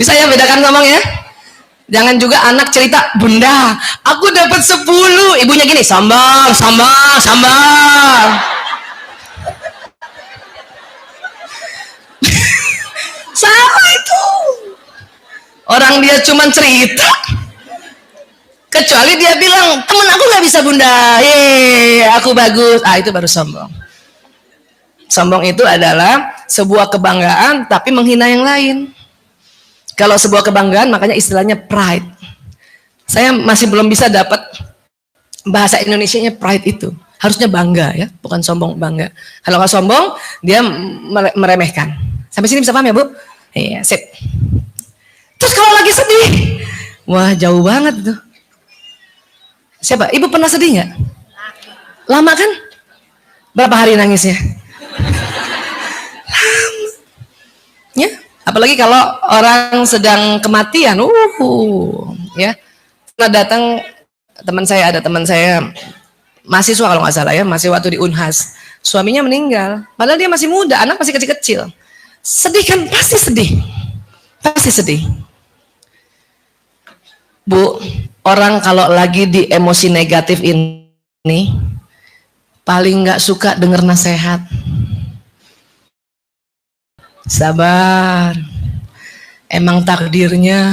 Bisa ya bedakan ngomong ya? Jangan juga anak cerita, "Bunda, aku dapat 10." Ibunya gini, "Sombong. Sama itu. Orang dia cuma cerita. Kecuali dia bilang, "Temen aku nggak bisa Bunda. Aku bagus." Ah, itu baru sombong. Sombong itu adalah sebuah kebanggaan tapi menghina yang lain. Kalau sebuah kebanggaan makanya istilahnya pride. Saya masih belum bisa dapat bahasa Indonesianya pride itu. Harusnya bangga ya, bukan sombong, bangga. Kalau sombong dia meremehkan. Sampai sini bisa paham ya, Bu? Iya, sip. Terus kalau lagi sedih, wah jauh banget tuh. Siapa? Ibu pernah sedih nggak? Lama kan? Berapa hari nangisnya? Lama. Ya, apalagi kalau orang sedang kematian, ya. Pernah datang teman saya, mahasiswa kalau nggak salah ya, masih waktu di Unhas. Suaminya meninggal, padahal dia masih muda, anak masih kecil-kecil. Sedih kan? Pasti sedih. Pasti sedih. Bu, orang kalau lagi di emosi negatif ini, paling nggak suka dengar nasihat. Sabar. Emang takdirnya.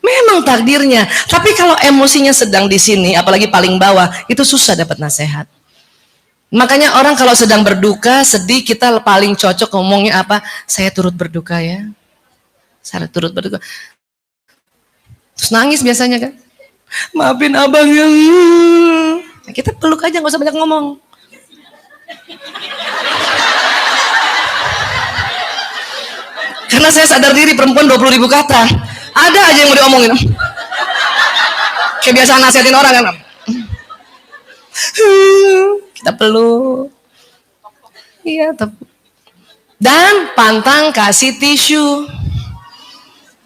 Memang takdirnya. Tapi kalau emosinya sedang di sini, apalagi paling bawah, itu susah dapat nasihat. Makanya orang kalau sedang berduka, sedih, kita paling cocok ngomongnya apa? Saya turut berduka ya. Saya turut berduka. Terus nangis biasanya kan? Maafin abang ya. Nah, kita peluk aja, nggak usah banyak ngomong. Karena saya sadar diri perempuan 20.000 kata. Ada aja yang mau diomongin. Kayak biasa nasihatin orang kan. Kita peluk. Iya, tepuk. Dan pantang kasih tisu.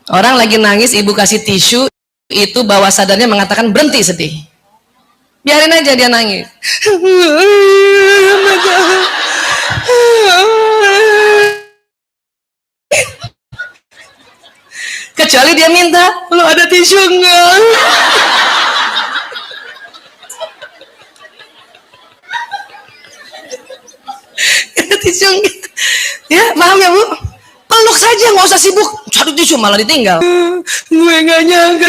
Orang lagi nangis, ibu kasih tisu, itu bawah sadarnya mengatakan berhenti sedih. Biarin aja dia nangis. Kecuali dia minta, lo ada tisu enggak? Ada tisu enggak? Ya, paham ya Bu? Peluk saja, nggak usah sibuk. Cari tisu malah ditinggal. Gue nggak nyangka.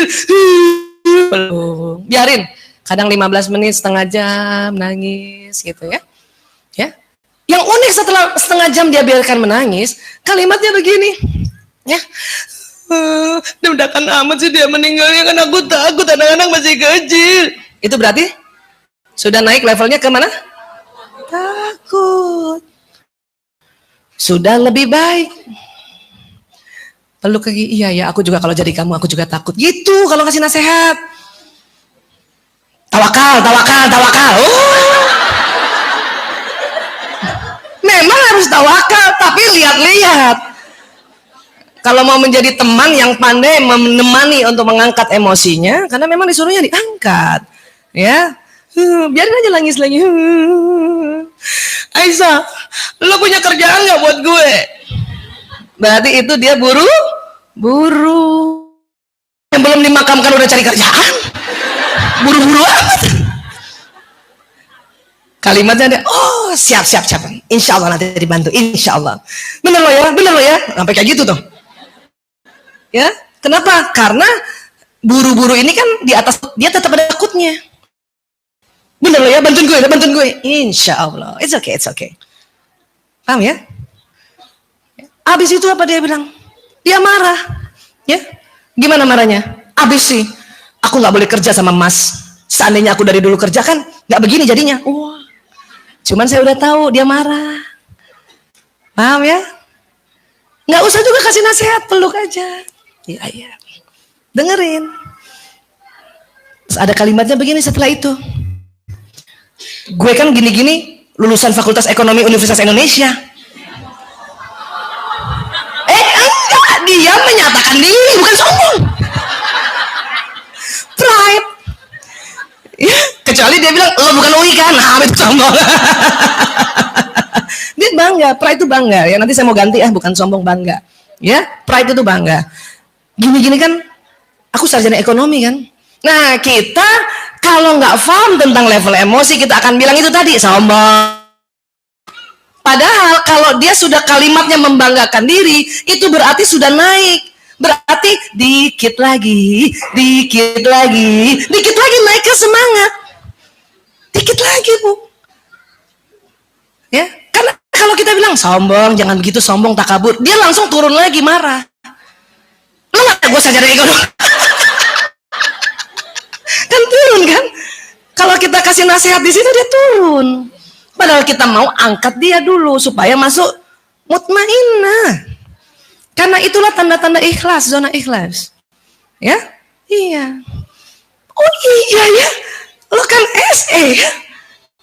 Peluk. Biarin. Kadang 15 menit, setengah jam nangis gitu ya. Ya. Yang unik setelah setengah jam dia biarkan menangis, kalimatnya begini. Ya. Dadakan amat sih dia meninggalnya, kan aku takut, anak-anak masih kecil. Itu berarti sudah naik levelnya ke mana? Takut. Sudah lebih baik. Peluk lagi, iya ya, aku juga kalau jadi kamu aku juga takut. Gitu kalau kasih nasihat. Tawakal, tawakal, tawakal. Memang harus tawakal, tapi lihat-lihat. Kalau mau menjadi teman yang pandai menemani untuk mengangkat emosinya, karena memang disuruhnya diangkat, ya, biarin aja nangis lagi. Aisyah, lo punya kerjaan nggak buat gue? Berarti itu dia buru. Yang belum dimakamkan udah cari kerjaan, buru-buru amat. Kalimatnya ada, oh siap, insya Allah nanti dibantu, insya Allah. Bener lo ya, sampai kayak gitu tuh. Ya, kenapa? Karena buru-buru ini kan di atas, dia tetap ada takutnya. Bener loh ya, bantuin gue. Insya Allah, it's okay. Paham ya? Abis itu apa dia bilang? Dia marah. Ya, gimana marahnya? Abis sih, aku nggak boleh kerja sama Mas. Seandainya aku dari dulu kerja kan, nggak begini jadinya. Wah, cuman saya udah tahu dia marah. Paham ya? Nggak usah juga kasih nasihat, peluk aja. Iya. Dengerin. Terus ada kalimatnya begini setelah itu. Gue kan gini-gini lulusan Fakultas Ekonomi Universitas Indonesia. Enggak, dia menyatakan diri, bukan sombong. Pride. Ya, kecuali dia bilang, lo bukan UI kan? Nah, itu sombong. Dia bangga, pride itu bangga. Ya, nanti saya mau ganti bukan sombong, bangga. Ya, pride itu bangga. Gini-gini kan, aku sarjana ekonomi kan. Nah, kita kalau nggak paham tentang level emosi, kita akan bilang itu tadi, sombong. Padahal kalau dia sudah kalimatnya membanggakan diri, itu berarti sudah naik. Berarti dikit lagi naik ke semangat. Dikit lagi, Bu. Ya, karena kalau kita bilang sombong, jangan begitu, sombong, takabur, dia langsung turun lagi marah. Lo nggak, gue sarjana ekonomi. Kan turun kan? Kalau kita kasih nasihat di situ dia turun. Padahal kita mau angkat dia dulu supaya masuk mutmainnah. Karena itulah tanda-tanda ikhlas, zona ikhlas. Ya? Iya. Oh iya ya. Lo kan SE ya?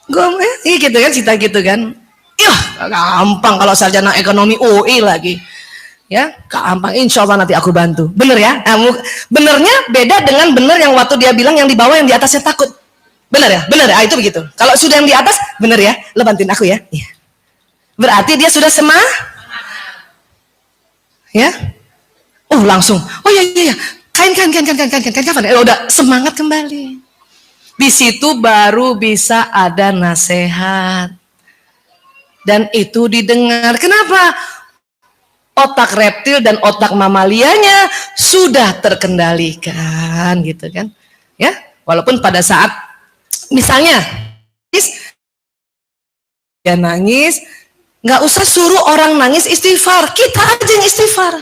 Gue gitu kan, cita gitu kan. Yah, gampang kalau sarjana ekonomi UI lagi. Ya, gampang, insya Allah nanti aku bantu. Bener ya? Benernya beda dengan bener yang waktu dia bilang yang di bawah, yang di atasnya takut. Benar ya? Benar ya? Itu begitu. Kalau sudah yang di atas, benar ya? Lo bantuin aku ya? Iya. Berarti dia sudah ya? Oh langsung. Oh iya. Kain. Udah semangat kembali. Di situ baru bisa ada nasihat. Dan itu didengar. Kenapa? Otak reptil dan otak mamalianya sudah terkendalikan gitu kan. Ya, walaupun pada saat misalnya dia nangis, nggak usah suruh orang nangis istighfar, kita aja yang istighfar.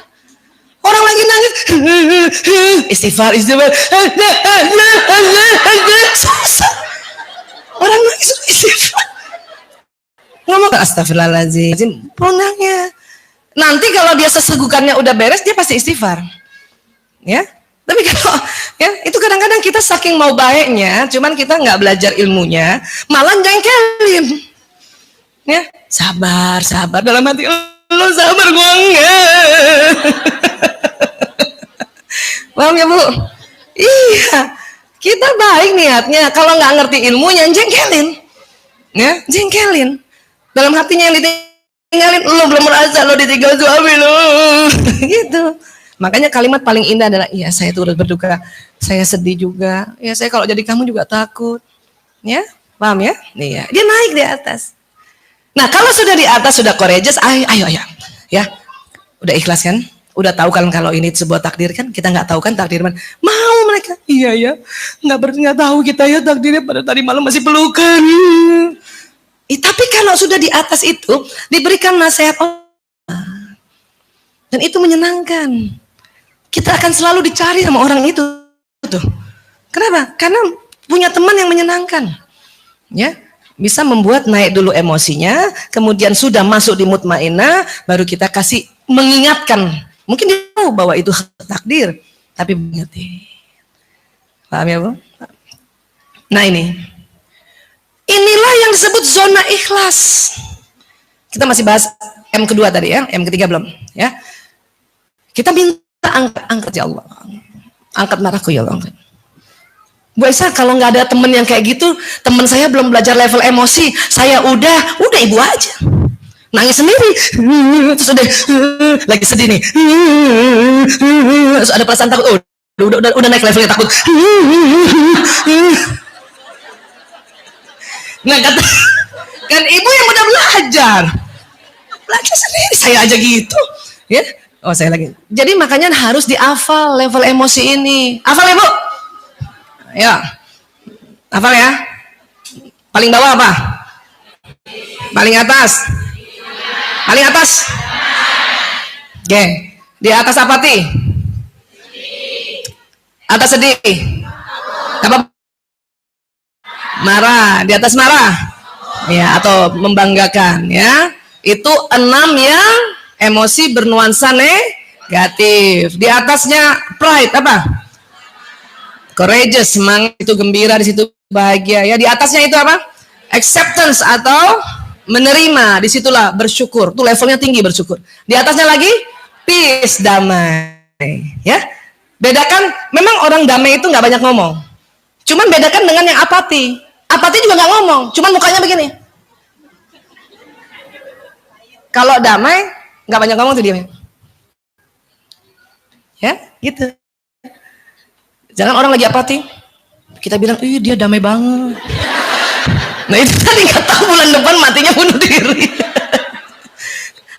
Orang lagi nangis, istighfar. Susah. Orang nangis istighfar. Ngomong astagfirullahaladzim, punangnya. Nanti kalau dia sesegukannya udah beres, dia pasti istighfar. Ya, tapi kalau ya itu kadang-kadang kita saking mau baiknya, cuman kita nggak belajar ilmunya, malah jengkelin. Ya, sabar dalam hati lo sabar gue enggak. Paham ya Bu? Iya, kita baik niatnya. Kalau nggak ngerti ilmunya, jengkelin. Ya, jengkelin. Dalam hatinya yang ditinggalin, lo belum merasa lo ditinggal suami lo. Gitu. Makanya kalimat paling indah adalah, iya saya turut berduka, saya sedih juga. Ya saya kalau jadi kamu juga takut. Ya, paham ya? Iya, dia naik di atas. Nah kalau sudah di atas, sudah courageous, ayo. Ya, udah ikhlas kan? Udah tahu kan kalau ini sebuah takdir kan? Kita nggak tahu kan takdir mana? Mau mereka? Iya ya, nggak tahu kita ya takdirnya pada tadi malam masih pelukan. Tapi kalau sudah di atas itu diberikan nasihat dan itu menyenangkan. Kita akan selalu dicari sama orang itu. Tuh. Kenapa? Karena punya teman yang menyenangkan. Ya, bisa membuat naik dulu emosinya, kemudian sudah masuk di mutmainah, baru kita kasih mengingatkan. Mungkin dia tahu bahwa itu takdir, tapi mengerti. Paham ya Bu? Nah inilah yang disebut zona ikhlas. Kita masih bahas M kedua tadi ya, M ketiga belum ya. Kita minta angkat ya Allah. Angkat marahku ya Allah. Bu Aisyah, kalau nggak ada temen yang kayak gitu, temen saya belum belajar level emosi, saya udah ibu aja. Nangis sendiri. Terus lagi sedih nih. Terus ada perasaan takut. Udah naik levelnya takut. Nah kan ibu yang udah belajar sendiri, saya aja gitu ya. Oh saya lagi. Jadi makanya harus dihafal level emosi ini. Hafal ya Bu? Ya. Hafal ya. Paling bawah apa? Paling atas? Paling atas? Oke. Di atas apati? Atas sedih? Apa? Marah. Di atas marah? Ya, atau membanggakan ya. Itu 6 yang emosi bernuansa negatif. Di atasnya pride apa? Courageous, semangat, itu gembira, di situ bahagia ya. Di atasnya itu apa? Acceptance atau menerima, disitulah bersyukur. Tuh levelnya tinggi bersyukur. Di atasnya lagi peace, damai ya. Bedakan, memang orang damai itu nggak banyak ngomong. Cuman bedakan dengan yang apati. Apati juga nggak ngomong, cuman mukanya begini. Kalau damai nggak banyak ngomong tuh dia. Ya, gitu. Jangan orang lagi apati, kita bilang, dia damai banget. Nah itu tadi nggak tahu bulan depan matinya bunuh diri.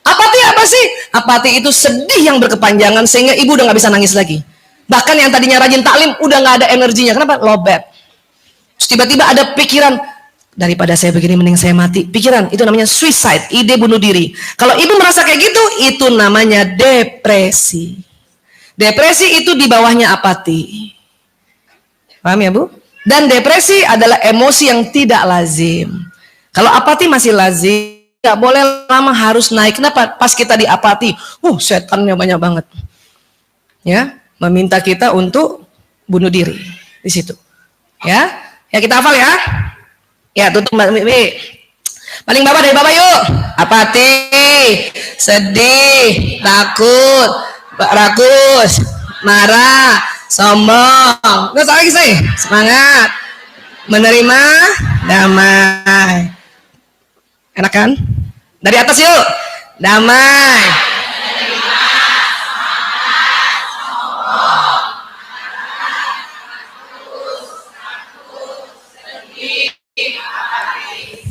Apati apa sih? Apati itu sedih yang berkepanjangan sehingga ibu udah nggak bisa nangis lagi. Bahkan yang tadinya rajin taklim udah nggak ada energinya. Kenapa? Lowbat. Terus tiba-tiba ada pikiran, daripada saya begini mending saya mati. Pikiran itu namanya suicide, ide bunuh diri. Kalau ibu merasa kayak gitu, itu namanya depresi. Depresi itu di bawahnya apati. Paham ya Bu? Dan depresi adalah emosi yang tidak lazim. Kalau apati masih lazim, nggak boleh lama, harus naik. Kenapa? Pas kita di apati, setannya banyak banget. Ya, meminta kita untuk bunuh diri di situ. Ya, kita hafal ya. Ya, tutup Mbak Bibi. Paling bawah dari bawah yuk. Apati, sedih, takut, rakus, marah, sombong. Nggak salah lagi saya. Semangat. Menerima damai. Enak kan? Dari atas yuk. Damai.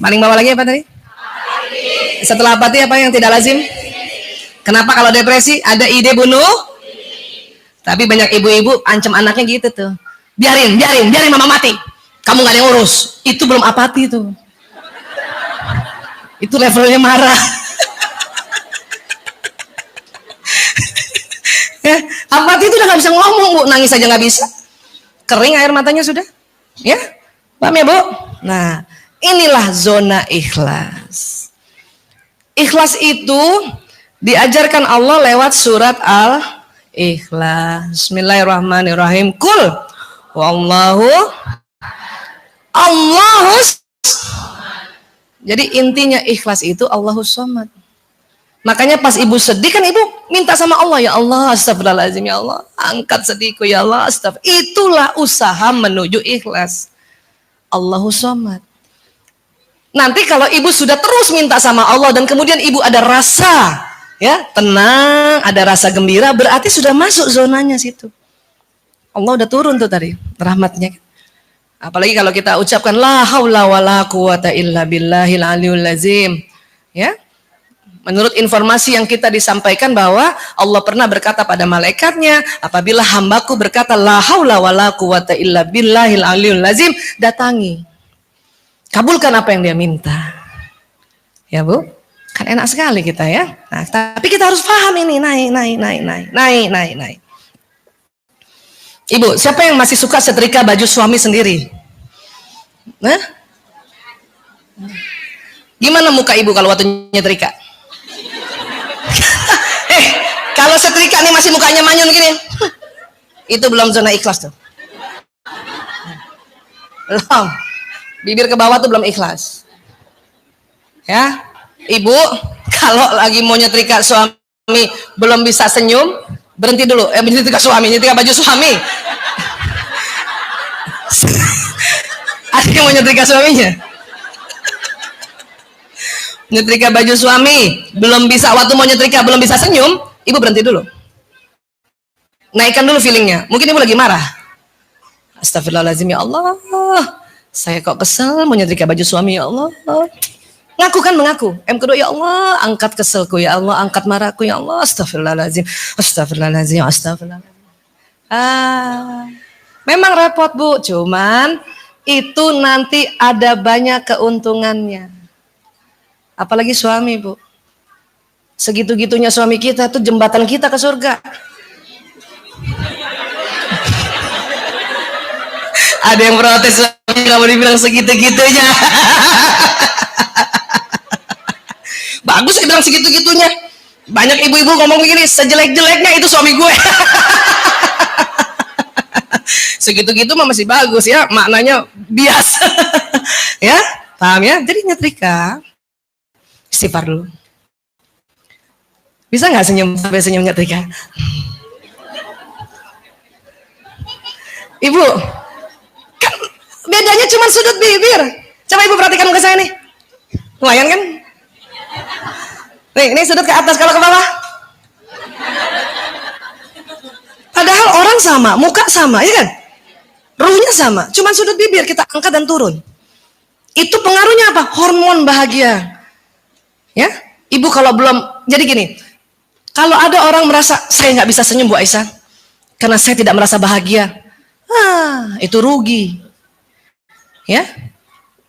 Paling bawah lagi apa tadi? Setelah apati apa yang tidak lazim? Kenapa kalau depresi ada ide bunuh? Tapi banyak ibu-ibu ancam anaknya gitu tuh. Biarin mama mati. Kamu gak ada yang urus. Itu belum apati tuh. Itu levelnya marah. Ya, apati itu udah gak bisa ngomong, Bu. Nangis aja gak bisa. Kering air matanya sudah. Ya, paham ya, Bu? Nah, inilah zona ikhlas. Ikhlas itu diajarkan Allah lewat surat Al-Ikhlas. Bismillahirrahmanirrahim. Kul wallahu Allahus. Jadi intinya ikhlas itu Allahus Somad. Makanya pas ibu sedih kan ibu minta sama Allah, ya Allah, astagfirullahaladzim, ya Allah, angkat sedihku, ya Allah, astagfirullah. Itulah usaha menuju ikhlas. Allahus Somad. Nanti kalau ibu sudah terus minta sama Allah dan kemudian ibu ada rasa ya tenang, ada rasa gembira, berarti sudah masuk zonanya situ. Allah udah turun tuh tadi rahmatnya. Apalagi kalau kita ucapkan la haula wala quwata illa billahil aliyul azim. Ya. Menurut informasi yang kita disampaikan bahwa Allah pernah berkata pada malaikatnya, apabila hambaku berkata la haula wala quwata illa billahil aliyul azim, datangi. Kabulkan apa yang dia minta. Ya, Bu? Kan enak sekali kita ya. Nah, tapi kita harus paham ini naik. Ibu, siapa yang masih suka setrika baju suami sendiri? Nah? Gimana muka ibu kalau waktu nyetrika? Kalau setrika nih masih mukanya manyun gini. Itu belum zona ikhlas tuh. Belum. Bibir ke bawah tuh belum ikhlas. Ya, ibu kalau lagi mau nyetrika suami belum bisa senyum, berhenti dulu. Nyetrika suami, nyetrika baju suami. Ada yang mau nyetrika suaminya? Nyetrika baju suami belum bisa, waktu mau nyetrika belum bisa senyum, ibu berhenti dulu. Naikkan dulu feelingnya. Mungkin ibu lagi marah. Astagfirullahaladzim, ya Allah. Saya kok kesel mau nyetrika baju suami, ya Allah. Ngaku kan mengaku. Kedua, ya Allah, angkat keselku, ya Allah, angkat marahku, ya Allah. Astagfirullahaladzim. Astagfirullahaladzim. Memang repot, Bu. Cuman itu nanti ada banyak keuntungannya. Apalagi suami, Bu. Segitu-gitunya suami kita tuh jembatan kita ke surga. Ada yang protes kamu dibilang segitu-gitunya. Bagus saya bilang segitu-gitunya. Banyak ibu-ibu ngomong begini, sejelek-jeleknya itu suami gue. Segitu-gitu mah masih bagus ya, maknanya biasa. Ya, paham ya? Jadi nyetrika, istighfar dulu. Bisa nggak senyum sampai senyum nyetrika? Ibu, kan bedanya cuma sudut bibir. Coba ibu perhatikan muka saya nih. Lumayan kan? Nih, ini sudut ke atas, kalau ke bawah. Padahal orang sama, muka sama, ya kan? Ruhnya sama, cuma sudut bibir kita angkat dan turun. Itu pengaruhnya apa? Hormon bahagia. Ya, ibu kalau belum, jadi gini. Kalau ada orang merasa saya nggak bisa senyum Bu Aisyah, karena saya tidak merasa bahagia. Itu rugi. Ya,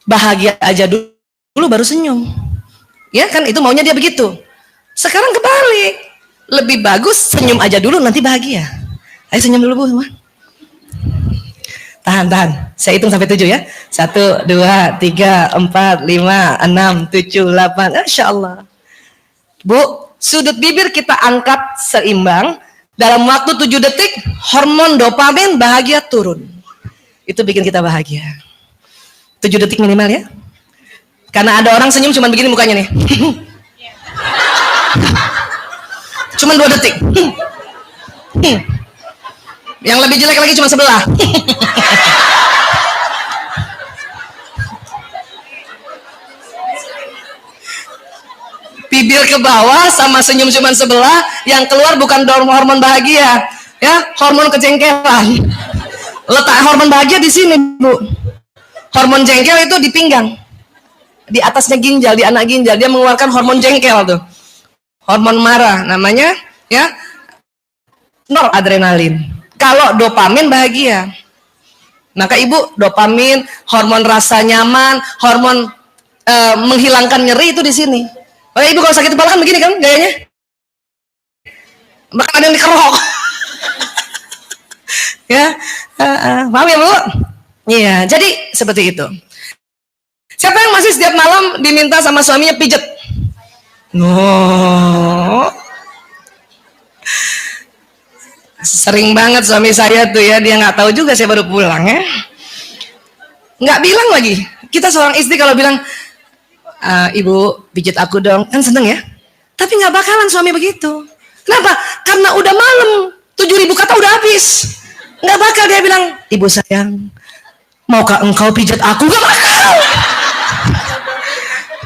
bahagia aja dulu baru senyum. Ya kan, itu maunya dia begitu. Sekarang kebalik, lebih bagus senyum aja dulu nanti bahagia. Ayo senyum dulu Bu semua. Tahan. Saya hitung sampai 7 ya. 1, 2, 3, 4, 5, 6, 7, 8. Insya Allah. Bu, sudut bibir kita angkat seimbang. Dalam waktu 7 detik, hormon dopamin bahagia turun. Itu bikin kita bahagia. 7 detik minimal ya. Karena ada orang senyum cuma begini mukanya nih. Cuma 2 detik. Yang lebih jelek lagi cuma sebelah. bibir ke bawah sama senyum-senyuman sebelah, yang keluar bukan hormon bahagia, ya, hormon kejengkelan. Letak hormon bahagia di sini, Bu. Hormon jengkel itu di pinggang, di atasnya ginjal, di anak ginjal, dia mengeluarkan hormon jengkel tuh, hormon marah, namanya ya noradrenalin. Kalau dopamin bahagia, maka ibu dopamin, hormon rasa nyaman, hormon menghilangkan nyeri itu di sini. Oh ibu kalau sakit kepala kan begini kan gayanya, bahkan ada yang dikerok. Ya, paham ya Bu? Iya, jadi seperti itu. Siapa yang masih setiap malam diminta sama suaminya pijet? No. Sering banget suami saya tuh ya, dia nggak tahu juga saya baru pulang ya. Nggak bilang lagi. Kita seorang istri kalau bilang, ibu pijet aku dong, kan seneng ya. Tapi nggak bakalan suami begitu. Kenapa? Karena udah malam, 7.000 kata udah habis. Nggak bakal dia bilang, ibu sayang, maukah engkau pijat aku? Nggak bakal.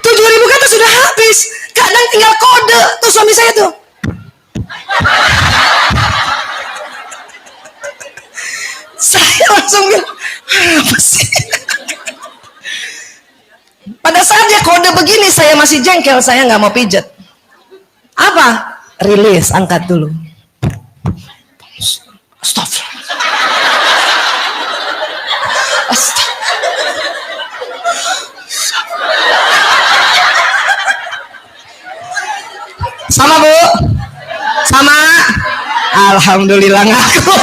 7.000 kata sudah habis. Kadang tinggal kode tuh suami saya tuh. Saya langsung bilang, apa sih? Pada saat dia kode begini, saya masih jengkel, saya nggak mau pijat. Apa? Rilis, angkat dulu. Stop. Sama Bu? Sama? Alhamdulillah ngaku.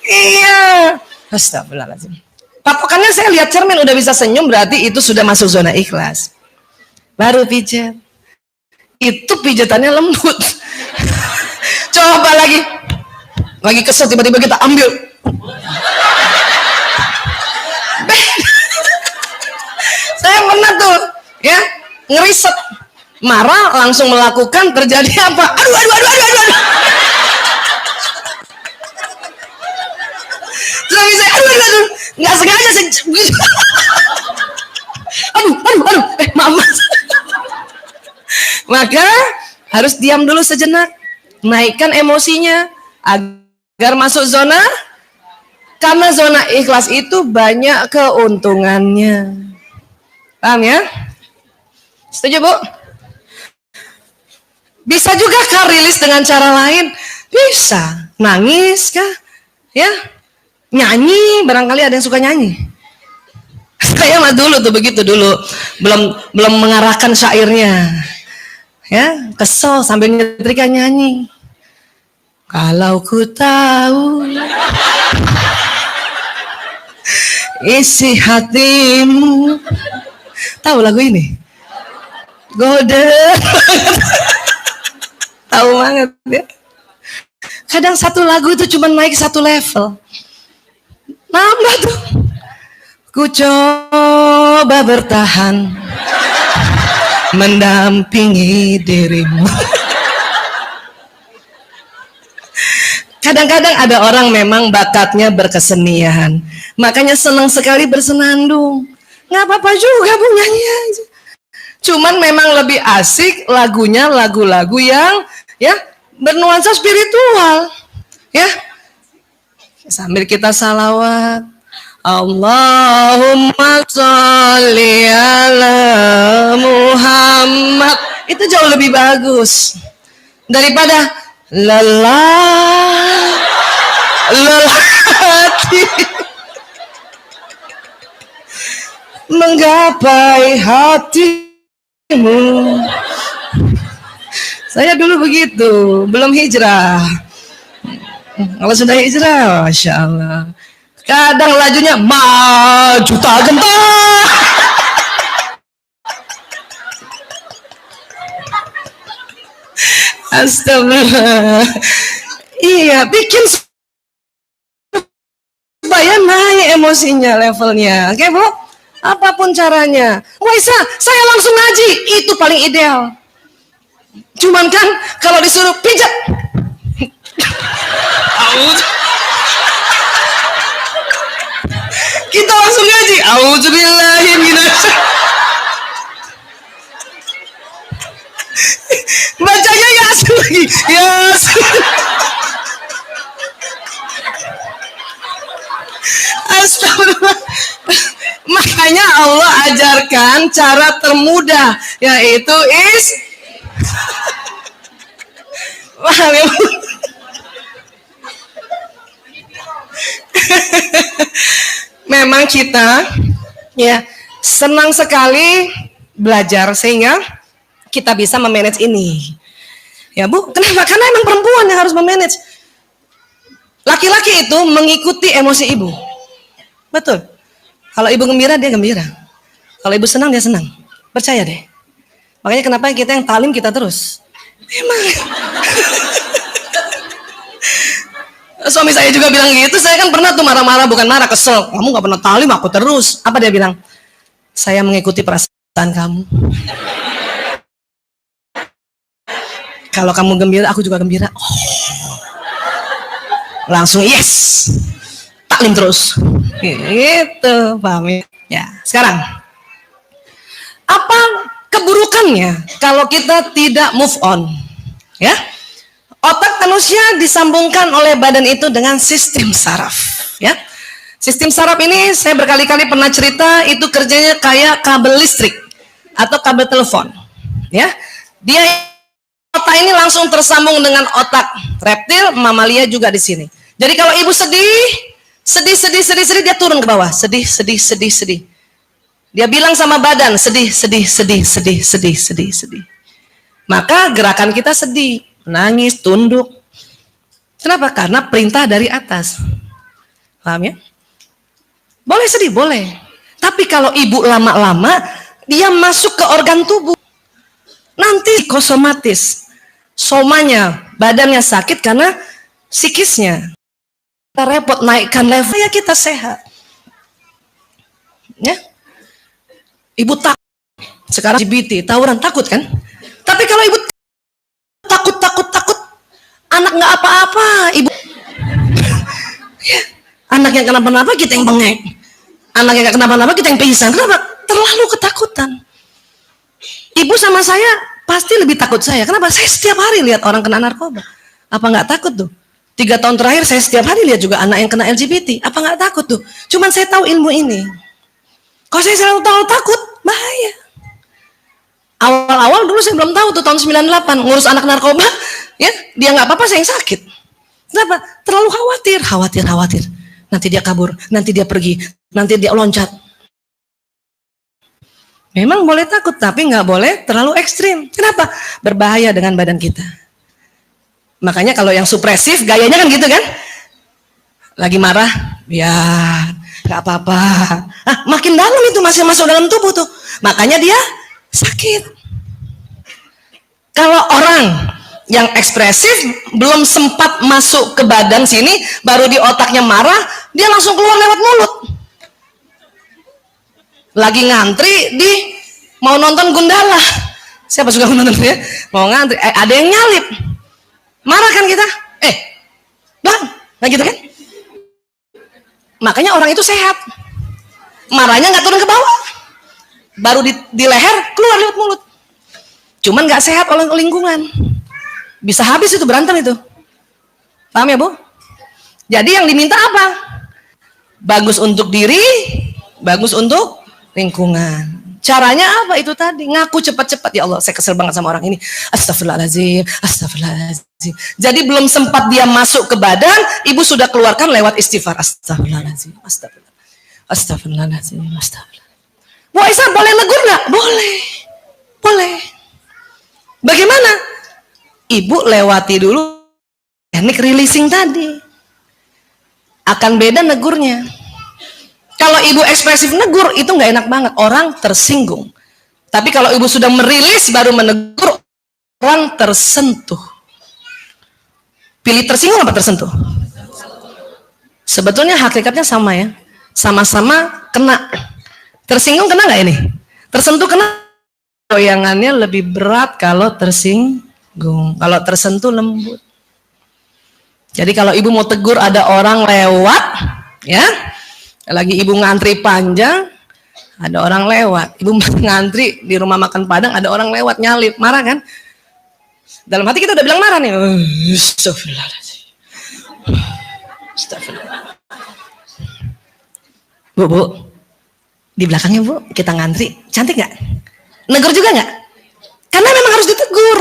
Iya. Astagfirullahaladzim. Patokannya saya lihat cermin udah bisa senyum, berarti itu sudah masuk zona ikhlas. Baru pijat. Itu pijatannya lembut. Coba lagi. Lagi kesel tiba-tiba kita ambil. Saya pernah tuh, ya, ngeriset. Marah langsung melakukan, terjadi apa? Aduh. Suami saya, aduh, nggak sengaja saya, aduh, maaf. Maka harus diam dulu sejenak, naikkan emosinya agar masuk zona, karena zona ikhlas itu banyak keuntungannya. Paham ya? Setuju Bu? Bisa juga kah rilis dengan cara lain? Bisa. Nangis kah? Ya? Nyanyi, barangkali ada yang suka nyanyi. Saya mah dulu tuh begitu dulu, belum mengarahkan syairnya. Ya, kesel sambil nyetrika nyanyi. Kalau ku tahu isi hatimu. Tahu lagu ini? Golden. Tahu banget ya. Kadang satu lagu itu cuma naik satu level. Nambah tuh. Ku coba bertahan mendampingi dirimu. Kadang-kadang ada orang memang bakatnya berkesenian, makanya senang sekali bersenandung. Nggak apa-apa juga Bu, nyanyi aja. Cuman memang lebih asik lagunya lagu-lagu yang ya bernuansa spiritual, ya. Sambil kita salawat, Allahumma sholli ala Muhammad, itu jauh lebih bagus daripada lelah hati menggapai hatimu. Saya dulu begitu, belum hijrah. Kalau sudah hijrah, Masya Allah, kadang lajunya maju tak gentar. Astagfirullah. Iya, bikin supaya naik emosinya, levelnya. Oke Bu? Apapun caranya. Waisa, saya langsung ngaji, itu paling ideal. Cuman kan kalau disuruh pijat, kita langsung ngaji. Auzubillahi minasy. Yes. Astagfirullah. Makanya Allah ajarkan cara termudah, yaitu paham ya? Memang kita ya senang sekali belajar sehingga kita bisa memanage ini. Ya Bu, kenapa? Karena emang perempuan yang harus memanage. Laki-laki itu mengikuti emosi ibu. Betul. Kalau ibu gembira, dia gembira. Kalau ibu senang, dia senang. Percaya deh. Makanya kenapa kita yang talim kita terus. Emang. Suami saya juga bilang gitu. Saya kan pernah tuh marah-marah, bukan marah, kesel. Kamu gak pernah talim, aku terus. Apa dia bilang? Saya mengikuti perasaan kamu. Kalau kamu gembira, aku juga gembira. Oh. Langsung yes. Taklim terus. Gitu, paham ya? Ya, sekarang. Apa keburukannya kalau kita tidak move on? Ya. Otak manusia disambungkan oleh badan itu dengan sistem saraf, ya. Sistem saraf ini saya berkali-kali pernah cerita, itu kerjanya kayak kabel listrik atau kabel telepon, ya. Dia otak ini langsung tersambung dengan otak reptil, mamalia juga di sini. Jadi kalau ibu sedih, dia turun ke bawah, sedih. Dia bilang sama badan, sedih. Maka gerakan kita sedih, nangis, tunduk. Kenapa? Karena perintah dari atas. Paham ya? Boleh sedih, boleh. Tapi kalau ibu lama-lama, dia masuk ke organ tubuh. Nanti psikosomatis. Somanya, badannya sakit karena psikisnya. Kita repot naikkan level, ya kita sehat. Ya? Ibu takut. Sekarang LGBT, tawuran, takut kan? Tapi kalau ibu takut, anak nggak apa-apa, ibu. Ya, anak yang kenapa-napa kita yang bengek, anak yang nggak kenapa-napa kita yang pingsan. Kenapa? Terlalu ketakutan. Ibu sama saya pasti lebih takut saya. Kenapa? Saya setiap hari lihat orang kena narkoba. Apa nggak takut tuh? 3 tahun terakhir saya setiap hari lihat juga anak yang kena LGBT. Apa nggak takut tuh? Cuman saya tahu ilmu ini. Kalau saya selalu tahu takut, bahaya. Awal-awal dulu saya belum tahu tuh, tahun 98 ngurus anak narkoba, ya dia nggak apa-apa, saya yang sakit. Kenapa? Terlalu khawatir. Nanti dia kabur, nanti dia pergi, nanti dia loncat. Memang boleh takut, tapi nggak boleh terlalu ekstrim. Kenapa? Berbahaya dengan badan kita. Makanya kalau yang supresif, gayanya kan gitu kan? Lagi marah, biar nggak apa-apa. Makin dalam itu masih masuk dalam tubuh tuh. Makanya dia sakit. Kalau orang yang ekspresif belum sempat masuk ke badan sini, baru di otaknya marah, dia langsung keluar lewat mulut. Lagi ngantri di mau nonton Gundala. Siapa suka nonton ya? Mau ngantri, ada yang nyalip. Marah kan kita? Bang, nah gitu kan? Makanya orang itu sehat. Marahnya nggak turun ke bawah. Baru di leher, keluar lewat mulut. Cuman nggak sehat oleh lingkungan. Bisa habis itu, berantem itu. Paham ya Bu? Jadi yang diminta apa? Bagus untuk diri, bagus untuk lingkungan. Caranya apa? Itu tadi, ngaku cepat-cepat. Ya Allah, saya kesel banget sama orang ini. Astagfirullahaladzim. Jadi belum sempat dia masuk ke badan, ibu sudah keluarkan lewat istighfar. Astagfirullahaladzim. Astagfirullahaladzim. Bu Aisyah boleh negur nggak? Boleh. Bagaimana? Ibu lewati dulu teknik releasing tadi. Akan beda negurnya. Kalau ibu ekspresif negur, itu nggak enak banget. Orang tersinggung. Tapi kalau ibu sudah merilis, baru menegur, orang tersentuh. Pilih tersinggung apa tersentuh? Sebetulnya hakikatnya sama ya. Sama-sama kena. Tersinggung kena nggak ini? Tersentuh kena? Goyangannya lebih berat kalau tersinggung. Kalau tersentuh lembut. Jadi kalau ibu mau tegur ada orang lewat, ya, lagi ibu ngantri panjang, ada orang lewat. Ibu ngantri di rumah makan Padang, ada orang lewat nyalip, marah kan? Dalam hati kita udah bilang marah nih. Astagfirullahaladzim. Astagfirullah. Bu, di belakangnya Bu, kita ngantri. Cantik nggak? Negur juga nggak? Karena memang harus ditegur.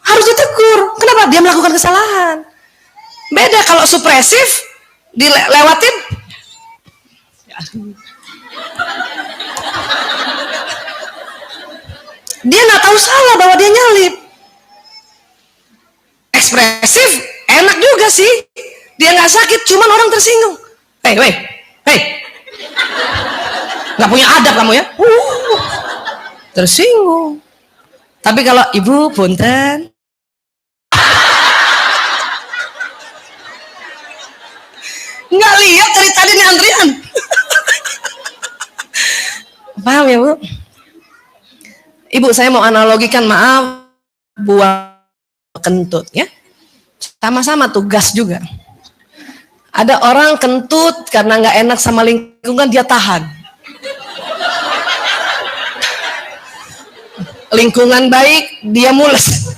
Harus ditegur. Kenapa? Dia melakukan kesalahan. Beda kalau supresif, dilewatin. Dia nggak tahu salah bahwa dia nyalip. Ekspresif, enak juga sih. Dia nggak sakit, cuman orang tersinggung. Hei, nggak punya adab kamu ya? Tersinggung. Tapi kalau ibu punten, nggak lihat dari tadi nih antrian. Paham ya Bu? Ibu saya mau analogikan, maaf, buang kentut ya. Sama-sama tugas juga. Ada orang kentut karena nggak enak sama lingkungan, dia tahan. Lingkungan baik, dia mules.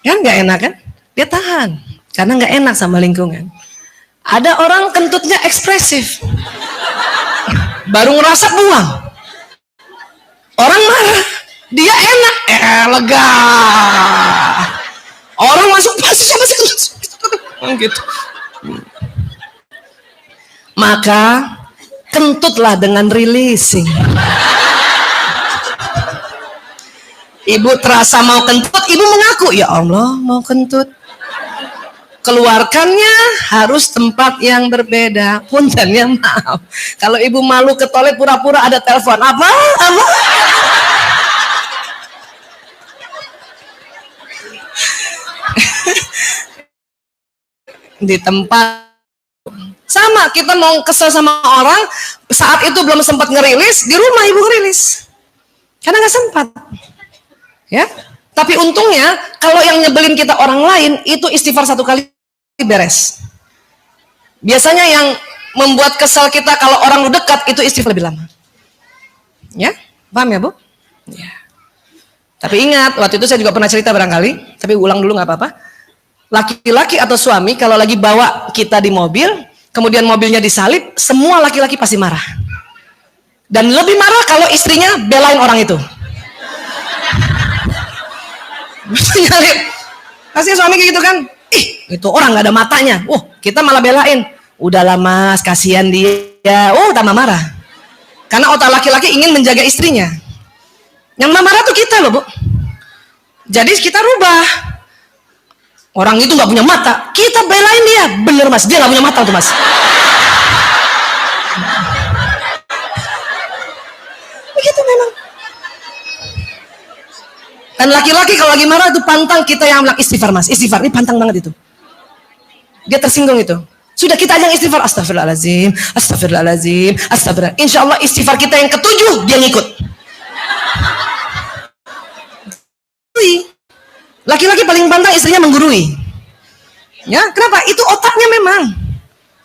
Kan nggak enak kan? Dia tahan karena nggak enak sama lingkungan. Ada orang kentutnya ekspresif, baru ngerasa buang. Orang marah, dia enak, lega. Orang masuk pasti siapa sih gitu. Maka kentutlah dengan releasing. Ibu terasa mau kentut, ibu mengaku, ya Allah mau kentut. Keluarkannya harus tempat yang berbeda. Punten ya, maaf. Kalau ibu malu ke toilet pura-pura ada telepon. Apa? Di tempat sama, kita mau kesel sama orang, saat itu belum sempat ngerilis, di rumah ibu ngerilis karena nggak sempat ya. Tapi untungnya kalau yang nyebelin kita orang lain itu istighfar 1 kali beres. Biasanya yang membuat kesal kita kalau orang lu dekat itu istighfar lebih lama ya. Paham ya Bu ya. Tapi ingat, waktu itu saya juga pernah cerita barangkali, tapi ulang dulu nggak apa-apa. Laki-laki atau suami kalau lagi bawa kita di mobil, kemudian mobilnya disalip, semua laki-laki pasti marah. Dan lebih marah kalau istrinya belain orang itu. Pasti suami kayak gitu kan, ih itu orang nggak ada matanya, kita malah belain. Udahlah mas, kasihan dia, tambah marah. Karena otak laki-laki ingin menjaga istrinya. Yang marah tuh kita loh Bu. Jadi kita rubah. Orang itu nggak punya mata, kita belain dia. Bener mas, dia nggak punya mata tuh mas. Begitu memang. Dan laki-laki kalau lagi marah itu pantang kita yang bilang istighfar mas, istighfar, ini pantang banget itu. Dia tersinggung itu. Sudah kita aja yang istighfar, astagfirullahaladzim, astagfirullahaladzim, astagfirullah. Insya Allah istighfar kita yang ke-7 dia ngikut. Laki-laki paling pantang istrinya menggurui. Ya, kenapa? Itu otaknya memang.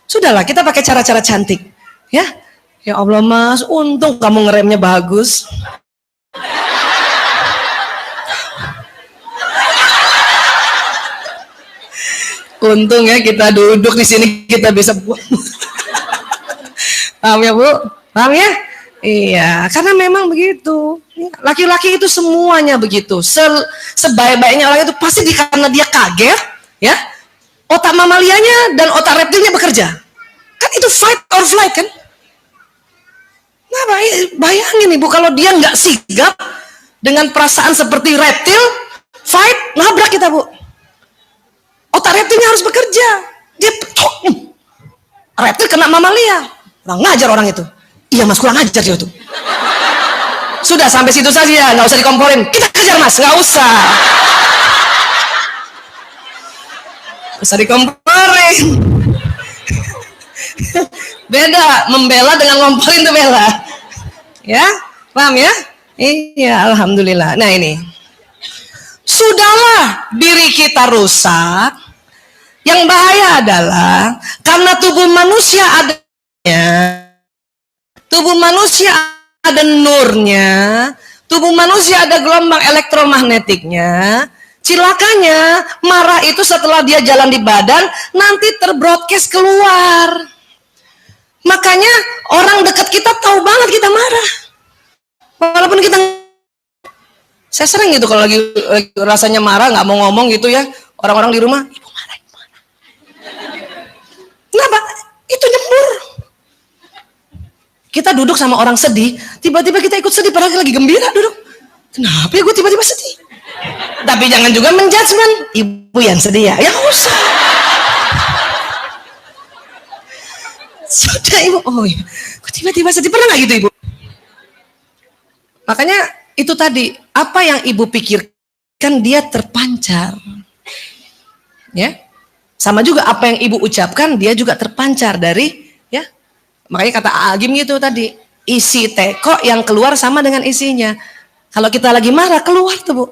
Sudahlah, kita pakai cara-cara cantik. Ya. Ya Allah, Mas, untung kamu ngeremnya bagus. Untung ya kita duduk di sini kita bisa buat. Paham ya, Bu? Paham ya? Iya, karena memang begitu. Laki-laki itu semuanya begitu. Sebaik-baiknya orang itu pasti karena dia kaget, ya. Otak mamalianya dan otak reptilnya bekerja. Kan itu fight or flight kan? Nah, bayangin Ibu kalau dia nggak sigap dengan perasaan seperti reptil, fight, nabrak kita Bu. Otak reptilnya harus bekerja. Dia reptil kena mamalia. Kurang ngajar orang itu. Iya mas, kurang ajar dia itu. Sudah sampai situ saja, nggak usah dikomporin. Kita kejar mas, nggak usah. Usah dikomporin. Beda, membela dengan ngomporin itu bela. Ya, paham ya? Iya, alhamdulillah. Nah ini, sudahlah diri kita rusak. Yang bahaya adalah karena tubuh manusia adanya. Tubuh manusia ada nurnya, Tubuh manusia ada gelombang elektromagnetiknya. Cilakanya, marah itu setelah dia jalan di badan, nanti terbroadcast keluar. Makanya orang dekat kita tahu banget kita marah. Walaupun kita, saya sering gitu kalau lagi rasanya marah, nggak mau ngomong gitu ya, orang-orang di rumah, ibu marah, ibu marah. Kenapa? Itu nyembur. Kita duduk sama orang sedih, tiba-tiba kita ikut sedih padahal lagi gembira duduk. Kenapa ya gue tiba-tiba sedih? Tapi jangan juga menjudgment, ibu yang sedih ya, ya nggak usah. Sudah ibu, oh iya, gue tiba-tiba sedih, pernah nggak gitu ibu? Makanya itu tadi, apa yang ibu pikirkan dia terpancar. Ya. Sama juga apa yang ibu ucapkan dia juga terpancar dari, ya. Makanya kata Agim gitu tadi, isi teko yang keluar sama dengan isinya. Kalau kita lagi marah keluar tuh bu,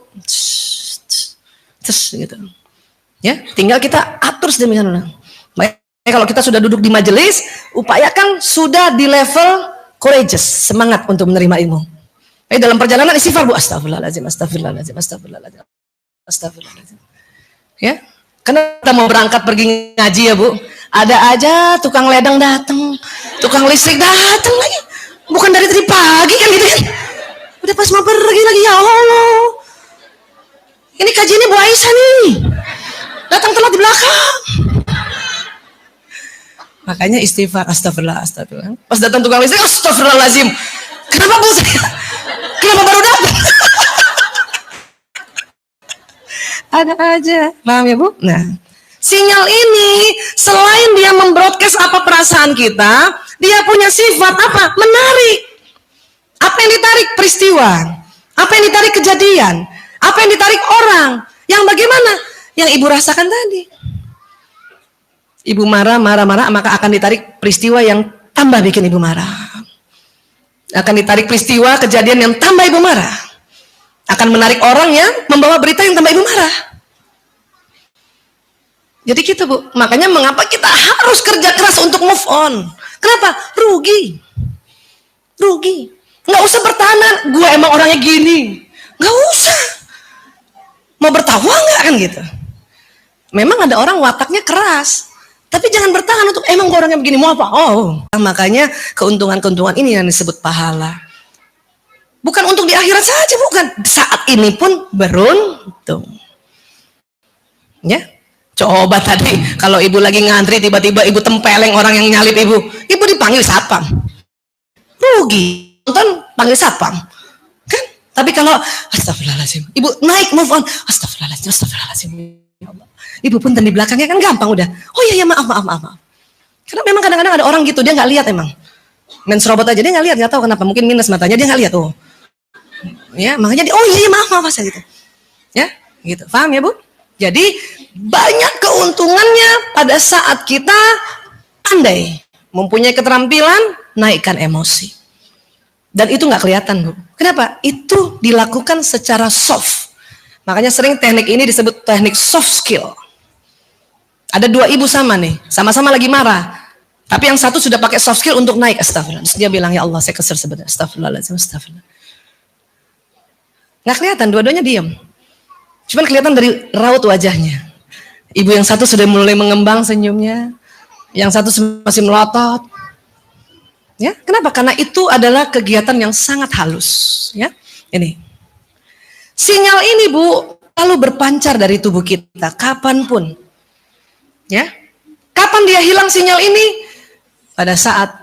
terus gitu. Ya, tinggal kita atur sedemikian. Makanya kalau kita sudah duduk di majelis, upayakan sudah di level courageous, semangat untuk menerima ilmu. Dalam perjalanan istighfar bu, astagfirullahaladzim, astagfirullahaladzim, astagfirullahaladzim, astagfirullahaladzim. Ya, karena kita mau berangkat pergi ngaji ya bu, ada aja tukang ledeng datang, tukang listrik datang lagi, bukan dari tadi pagi kan gitu kan? Udah pas mau pergi lagi, ya Allah, ini kajiannya Bu Aisyah nih, datang telat di belakang. Makanya istighfar, astagfirullah, astagfirullah. Pas datang tukang listrik, astagfirullahaladzim. Kenapa bu saya? Kenapa baru datang? Ada aja, paham ya bu? Nah, sinyal ini selain dia membroadcast apa perasaan kita, dia punya sifat apa? Menarik. Apa yang ditarik? Peristiwa. Apa yang ditarik? Kejadian. Apa yang ditarik? Orang. Yang bagaimana? Yang ibu rasakan tadi. Ibu marah, maka akan ditarik peristiwa yang tambah bikin ibu marah. Akan ditarik peristiwa, kejadian yang tambah ibu marah. Akan menarik orang yang membawa berita yang tambah ibu marah. Jadi gitu bu, makanya mengapa kita harus kerja keras untuk move on. Kenapa? Rugi. Nggak usah bertahan, gue emang orangnya gini. Nggak usah. Mau bertawa nggak kan gitu. Memang ada orang wataknya keras. Tapi jangan bertahan untuk emang gue orangnya begini, mau apa? Oh, makanya keuntungan-keuntungan ini yang disebut pahala. Bukan untuk di akhirat saja, bukan. Saat ini pun beruntung. Ya, coba tadi kalau ibu lagi ngantri tiba-tiba ibu tempeleng orang yang nyalip ibu dipanggil satpam. Rugi, nonton panggil satpam. Kan? Tapi kalau astagfirullahaladzim, ibu naik move on, astagfirullahaladzim. Ya Allah. Ibu pun di belakangnya kan gampang udah. Oh iya maaf. Karena memang kadang-kadang ada orang gitu, dia nggak lihat emang. Main serobot aja dia nggak lihat, nggak tahu kenapa. Mungkin minus matanya dia nggak lihat tuh. Ya makanya dia, oh iya maaf saya gitu. Ya gitu, paham ya bu? Jadi banyak keuntungannya pada saat kita pandai mempunyai keterampilan naikkan emosi. Dan itu nggak kelihatan bu. Kenapa? Itu dilakukan secara soft. Makanya sering teknik ini disebut teknik soft skill. Ada dua ibu sama nih, sama-sama lagi marah. Tapi yang satu sudah pakai soft skill untuk naik, astagfirullah. Terus dia bilang, ya Allah saya kesel sebenarnya, astagfirullah. Nggak kelihatan, dua-duanya diam. Cuman kelihatan dari raut wajahnya. Ibu yang satu sudah mulai mengembang senyumnya, yang satu masih melotot. Ya, kenapa? Karena itu adalah kegiatan yang sangat halus. Ya, ini. Sinyal ini bu, lalu berpancar dari tubuh kita, kapanpun. Ya, kapan dia hilang sinyal ini? Pada saat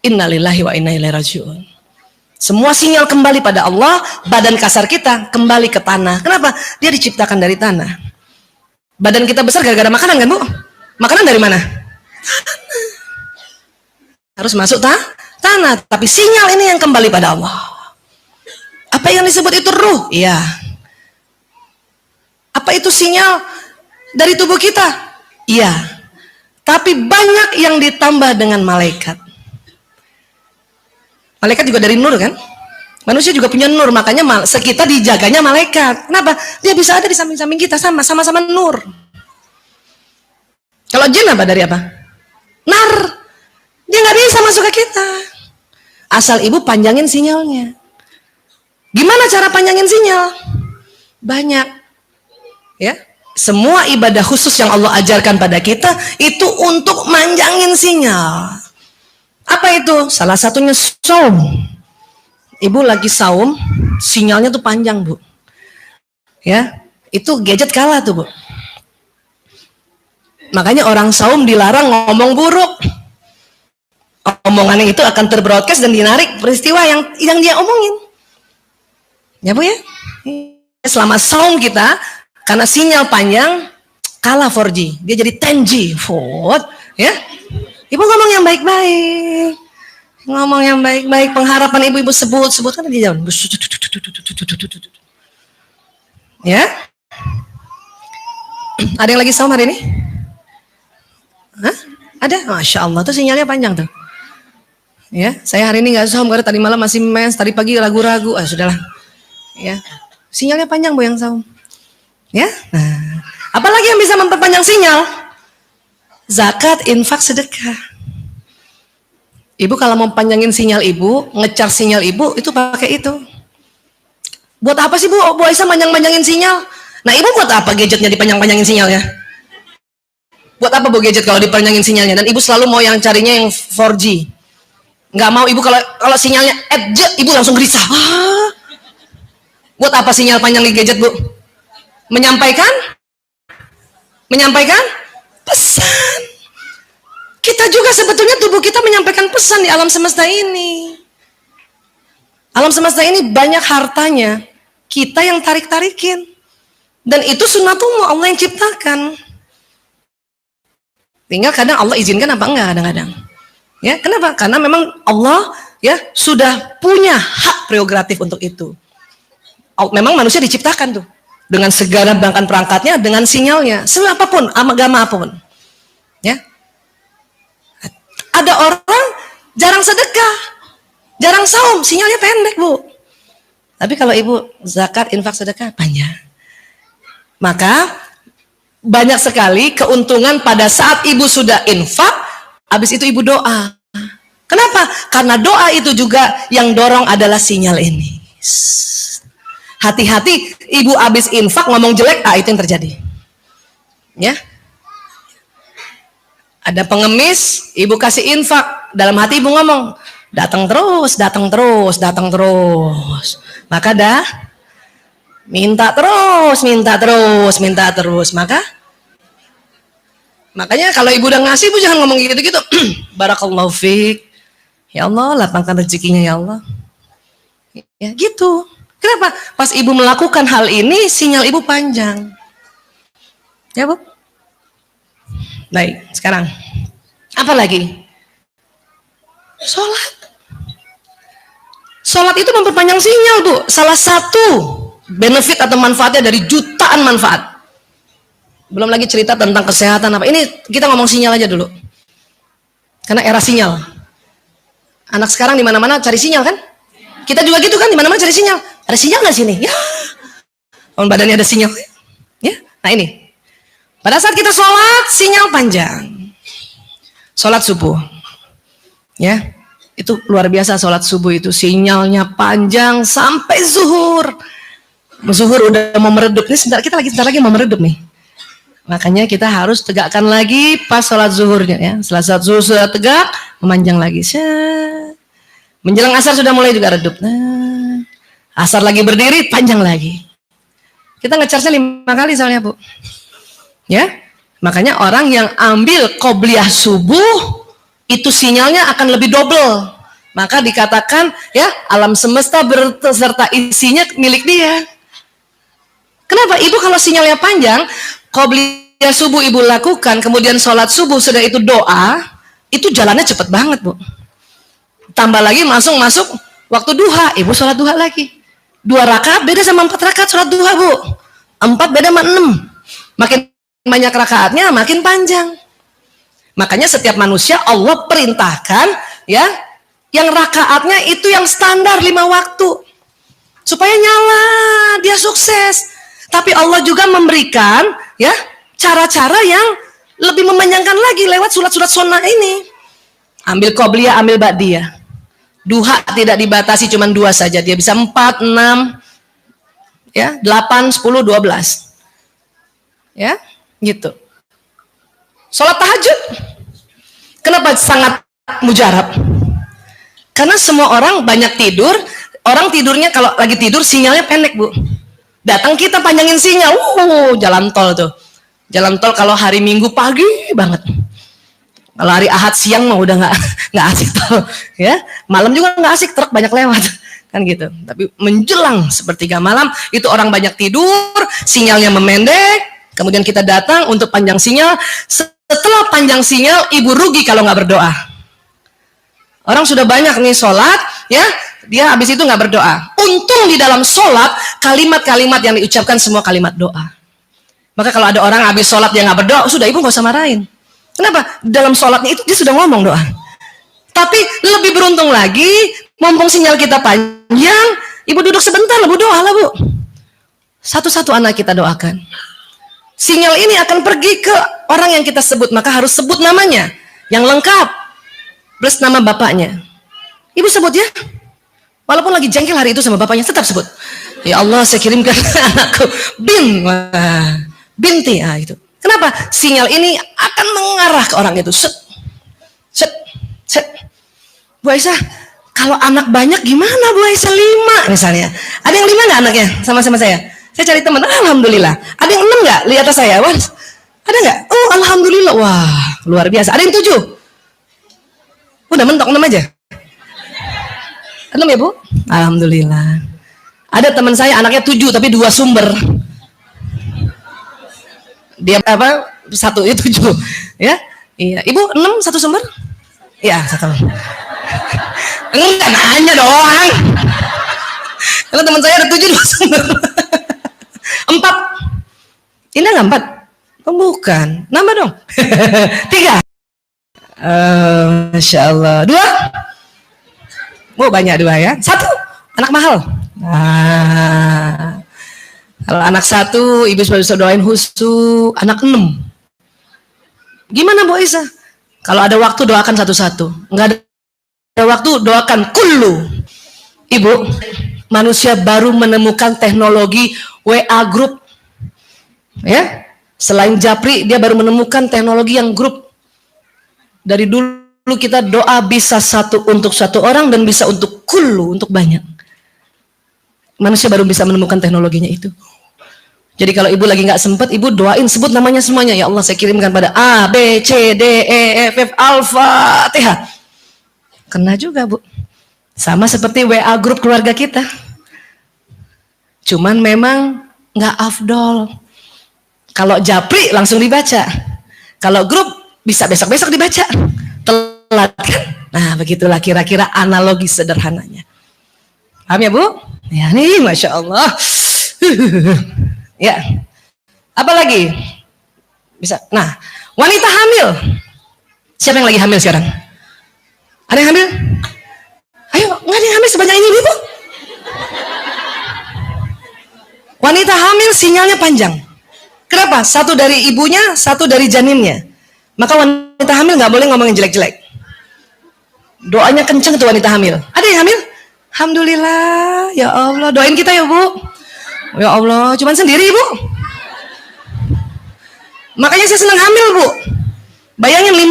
innalillahi wa inna ilaihi raji'un. Semua sinyal kembali pada Allah, badan kasar kita kembali ke tanah. Kenapa? Dia diciptakan dari tanah. Badan kita besar gara-gara makanan kan bu? Makanan dari mana? Tanah. Harus masuk tanah. Tapi sinyal ini yang kembali pada Allah. Apa yang disebut itu ruh? Iya. Apa itu sinyal dari tubuh kita? Iya. Tapi banyak yang ditambah dengan malaikat. Malaikat juga dari nur kan? Manusia juga punya nur, makanya kita dijaganya malaikat. Kenapa? Dia bisa ada di samping-samping kita sama-sama nur. Kalau jin apa dari apa? Nar. Dia nggak bisa masuk ke kita. Asal ibu panjangin sinyalnya. Gimana cara panjangin sinyal? Banyak. Ya. Semua ibadah khusus yang Allah ajarkan pada kita itu untuk manjangin sinyal. Apa itu? Salah satunya saum. Ibu lagi saum, sinyalnya tuh panjang, Bu. Ya, itu gadget kalah tuh, Bu. Makanya orang saum dilarang ngomong buruk. Omongannya itu akan terbroadcast dan dinarik peristiwa yang dia omongin. Ya, Bu ya? Selama saum kita, karena sinyal panjang, kalah 4G. Dia jadi 10G. Ya? Ibu ngomong yang baik-baik. Ngomong yang baik-baik, pengharapan ibu-ibu sebut kan dia jauh. Ya? Ada yang lagi saum hari ini? Hah? Ada? Masya Allah, tuh sinyalnya panjang tuh. Ya, saya hari ini nggak saum karena tadi malam masih mens, tadi pagi ragu-ragu. Sudahlah. Ya, sinyalnya panjang Bu yang saum. Ya, nah, apalagi yang bisa memperpanjang sinyal? Zakat, infak, sedekah. Ibu kalau mau panjangin sinyal ibu, ngecharge sinyal ibu, itu pakai itu. Buat apa sih Bu Aisyah panjang-panjangin sinyal? Nah ibu buat apa gadgetnya dipanjang-panjangin sinyalnya? Buat apa Bu gadget kalau dipanjangin sinyalnya? Dan ibu selalu mau yang carinya yang 4G. Nggak mau ibu kalau sinyalnya ibu langsung gelisah. Buat apa sinyal panjang di gadget Bu? Menyampaikan pesan. Kita juga sebetulnya tubuh kita menyampaikan pesan di alam semesta ini. Alam semesta ini banyak hartanya, kita yang tarik-tarikin. Dan itu sunnatullah, Allah yang ciptakan. Tinggal kadang Allah izinkan apa enggak kadang-kadang. Ya, kenapa? Karena memang Allah ya sudah punya hak prerogatif untuk itu. Memang manusia diciptakan tuh dengan segala perangkat-perangkatnya, dengan sinyalnya, apapun, agama apapun. Ya. Ada orang jarang sedekah, jarang saum, sinyalnya pendek, Bu. Tapi kalau ibu zakat, infak, sedekah panjang. Maka banyak sekali keuntungan pada saat ibu sudah infak, habis itu ibu doa. Kenapa? Karena doa itu juga yang dorong adalah sinyal ini. Hati-hati ibu habis infak ngomong jelek, itu yang terjadi. Ya. Ada pengemis, ibu kasih infak, dalam hati ibu ngomong, datang terus. Maka dah minta terus. Makanya kalau ibu udah ngasih, ibu jangan ngomong gitu-gitu. Barakallahu fiik. Ya Allah, lapangkan rezekinya ya Allah. Ya gitu. Kenapa? Pas ibu melakukan hal ini, sinyal ibu panjang. Ya Bu? Baik, sekarang apa lagi? Sholat itu memperpanjang sinyal Bu. Salah satu benefit atau manfaatnya dari jutaan manfaat. Belum lagi cerita tentang kesehatan apa. Ini kita ngomong sinyal aja dulu. Karena era sinyal. Anak sekarang di mana-mana cari sinyal kan? Kita juga gitu kan, di mana-mana cari sinyal. Ada sinyal nggak sini? Ya. Badannya ada sinyal. Ya. Nah ini. Pada saat kita sholat, sinyal panjang. Sholat subuh. Ya. Itu luar biasa sholat subuh itu. Sinyalnya panjang sampai zuhur. Zuhur udah mau meredup. Ini sebentar lagi mau meredup nih. Makanya kita harus tegakkan lagi pas sholat zuhurnya ya. Setelah sholat zuhur sudah tegak, memanjang lagi. Menjelang asar sudah mulai juga redup. Nah, asar lagi berdiri, panjang lagi. Kita nge-charge-nya 5 kali soalnya Bu. Ya, makanya orang yang ambil qobliyah subuh itu sinyalnya akan lebih double. Maka dikatakan ya alam semesta beserta isinya milik dia. Kenapa? Ibu kalau sinyalnya panjang, qobliyah subuh ibu lakukan, kemudian sholat subuh sudah itu doa, itu jalannya cepet banget Bu. Tambah lagi masuk waktu duha, ibu sholat duha lagi. 2 rakaat beda sama 4 rakaat sholat duha Bu. 4 beda sama 6. Makin banyak rakaatnya makin panjang. Makanya setiap manusia Allah perintahkan ya, yang rakaatnya itu yang standar 5 waktu. Supaya nyala, dia sukses. Tapi Allah juga memberikan ya cara-cara yang lebih memanjangkan lagi lewat surat-surat sunnah ini. Ambil qobliyah, ambil ba'diyah. Duha tidak dibatasi, cuma 2 saja. Dia bisa 4, 6, ya, 8, 10, 12. Ya, gitu. Sholat tahajud. Kenapa sangat mujarab? Karena semua orang banyak tidur. Orang tidurnya kalau lagi tidur sinyalnya pendek, Bu. Datang kita panjangin sinyal. Jalan tol tuh. Jalan tol kalau hari Minggu pagi banget. Kalau hari Ahad siang mah udah nggak asik tol, ya. Malam juga nggak asik, truk banyak lewat, kan gitu. Tapi menjelang sepertiga malam itu orang banyak tidur, sinyalnya memendek. Kemudian kita datang untuk panjang sinyal. Setelah panjang sinyal, ibu rugi kalau nggak berdoa. Orang sudah banyak nih sholat, ya, dia habis itu nggak berdoa. Untung di dalam sholat kalimat-kalimat yang diucapkan semua kalimat doa. Maka kalau ada orang habis sholat dia nggak berdoa, sudah ibu nggak usah marahin. Kenapa? Dalam sholatnya itu dia sudah ngomong doa. Tapi lebih beruntung lagi, mumpung sinyal kita panjang, ibu duduk sebentar, ibu doa lah, Bu. Satu-satu anak kita doakan. Sinyal ini akan pergi ke orang yang kita sebut, maka harus sebut namanya yang lengkap plus nama bapaknya. Ibu sebut ya. Walaupun lagi jengkel hari itu sama bapaknya, tetap sebut. Ya Allah, saya kirimkan anakku binti, itu. Kenapa? Sinyal ini akan mengarah ke orang itu. Set, set, set. Bu Aisyah, kalau anak banyak gimana Bu Aisyah? 5 misalnya. Ada yang 5 nggak anaknya? Sama-sama saya. Saya cari teman. Alhamdulillah. Ada yang 6 nggak? Lihat atas saya. Wah, ada nggak? Oh, alhamdulillah. Wah, luar biasa. Ada yang 7? Udah mentok 6 aja. 6 ya Bu? Alhamdulillah. Ada teman saya anaknya 7 tapi 2 sumber. Dia apa? 1 itu 7, ya. Iya, ibu 6 1 sumber? Iya, 1. Enggak nanya doang. Kalau teman saya ada 7 2 sumber. 4. Ini enggak 4? Oh, bukan. Nambah dong. 3. Masya Allah. 2. Oh, banyak 2 ya. 1. Anak mahal. Kalau anak 1, ibu bisa doain husu. Anak 6. Gimana Bu Aisyah? Kalau ada waktu doakan satu-satu. Enggak ada waktu doakan kullu. Ibu, manusia baru menemukan teknologi WA group. Ya, selain Japri, dia baru menemukan teknologi yang grup. Dari dulu kita doa bisa untuk satu orang dan bisa untuk kullu, untuk banyak. Manusia baru bisa menemukan teknologinya itu. Jadi kalau ibu lagi nggak sempat, ibu doain, sebut namanya semuanya. Ya Allah, saya kirimkan pada A, B, C, D, E, F, F, Al-Fatihah. Kena juga, Bu. Sama seperti WA grup keluarga kita. Cuman memang nggak afdol. Kalau Japri langsung dibaca. Kalau grup bisa besok-besok dibaca. Telat kan? Nah, begitulah kira-kira analogi sederhananya. Paham ya, Bu? Ya nih, Masya Allah. Ya, apa lagi? Bisa. Nah, wanita hamil. Siapa yang lagi hamil sekarang? Ada yang hamil? Ayo, nggak ada yang hamil sebanyak ini, Bu. Wanita hamil sinyalnya panjang. Kenapa? 1 dari ibunya, 1 dari janinnya. Maka wanita hamil nggak boleh ngomongin jelek-jelek. Doanya kenceng tuh wanita hamil. Ada yang hamil? Alhamdulillah, ya Allah, doain kita ya Bu. Ya Allah, cuman sendiri Bu. Makanya saya senang hamil Bu. Bayangin 5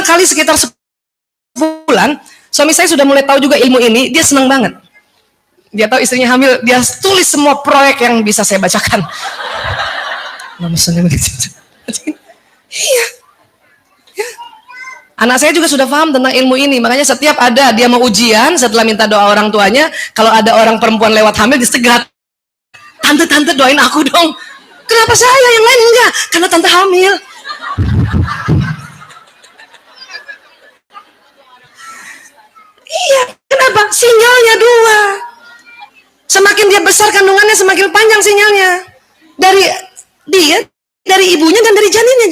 kali sekitar 10 bulan. Suami saya sudah mulai tahu juga ilmu ini, dia senang banget. Dia tahu istrinya hamil, dia tulis semua proyek yang bisa saya bacakan. Iya. Ya. Anak saya juga sudah paham tentang ilmu ini, makanya setiap ada dia mau ujian, setelah minta doa orang tuanya, kalau ada orang perempuan lewat hamil disegat. Tante doain aku dong. Kenapa saya yang lain enggak? Karena tante hamil. Iya, kenapa? Sinyalnya 2. Semakin dia besar kandungannya, semakin panjang sinyalnya. Dari ibunya dan dari janinnya.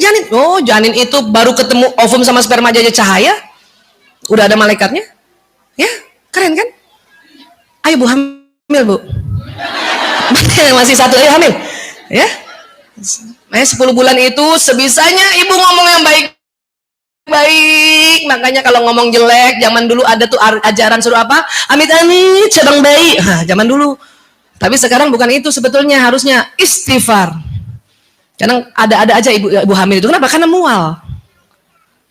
Janin itu baru ketemu ovum sama sperma aja cahaya. Udah ada malaikatnya. Ya, keren kan? Ayo Bu hamil Bu. Masih 1 ayo hamil. Ya. 10 bulan itu sebisanya ibu ngomong yang baik baik. Makanya kalau ngomong jelek, zaman dulu ada tuh ajaran suruh apa? Amit-amit, sedang baik. Zaman dulu. Tapi sekarang bukan itu sebetulnya, harusnya istighfar. Kadang ada aja ibu hamil itu. Kenapa? Karena mual.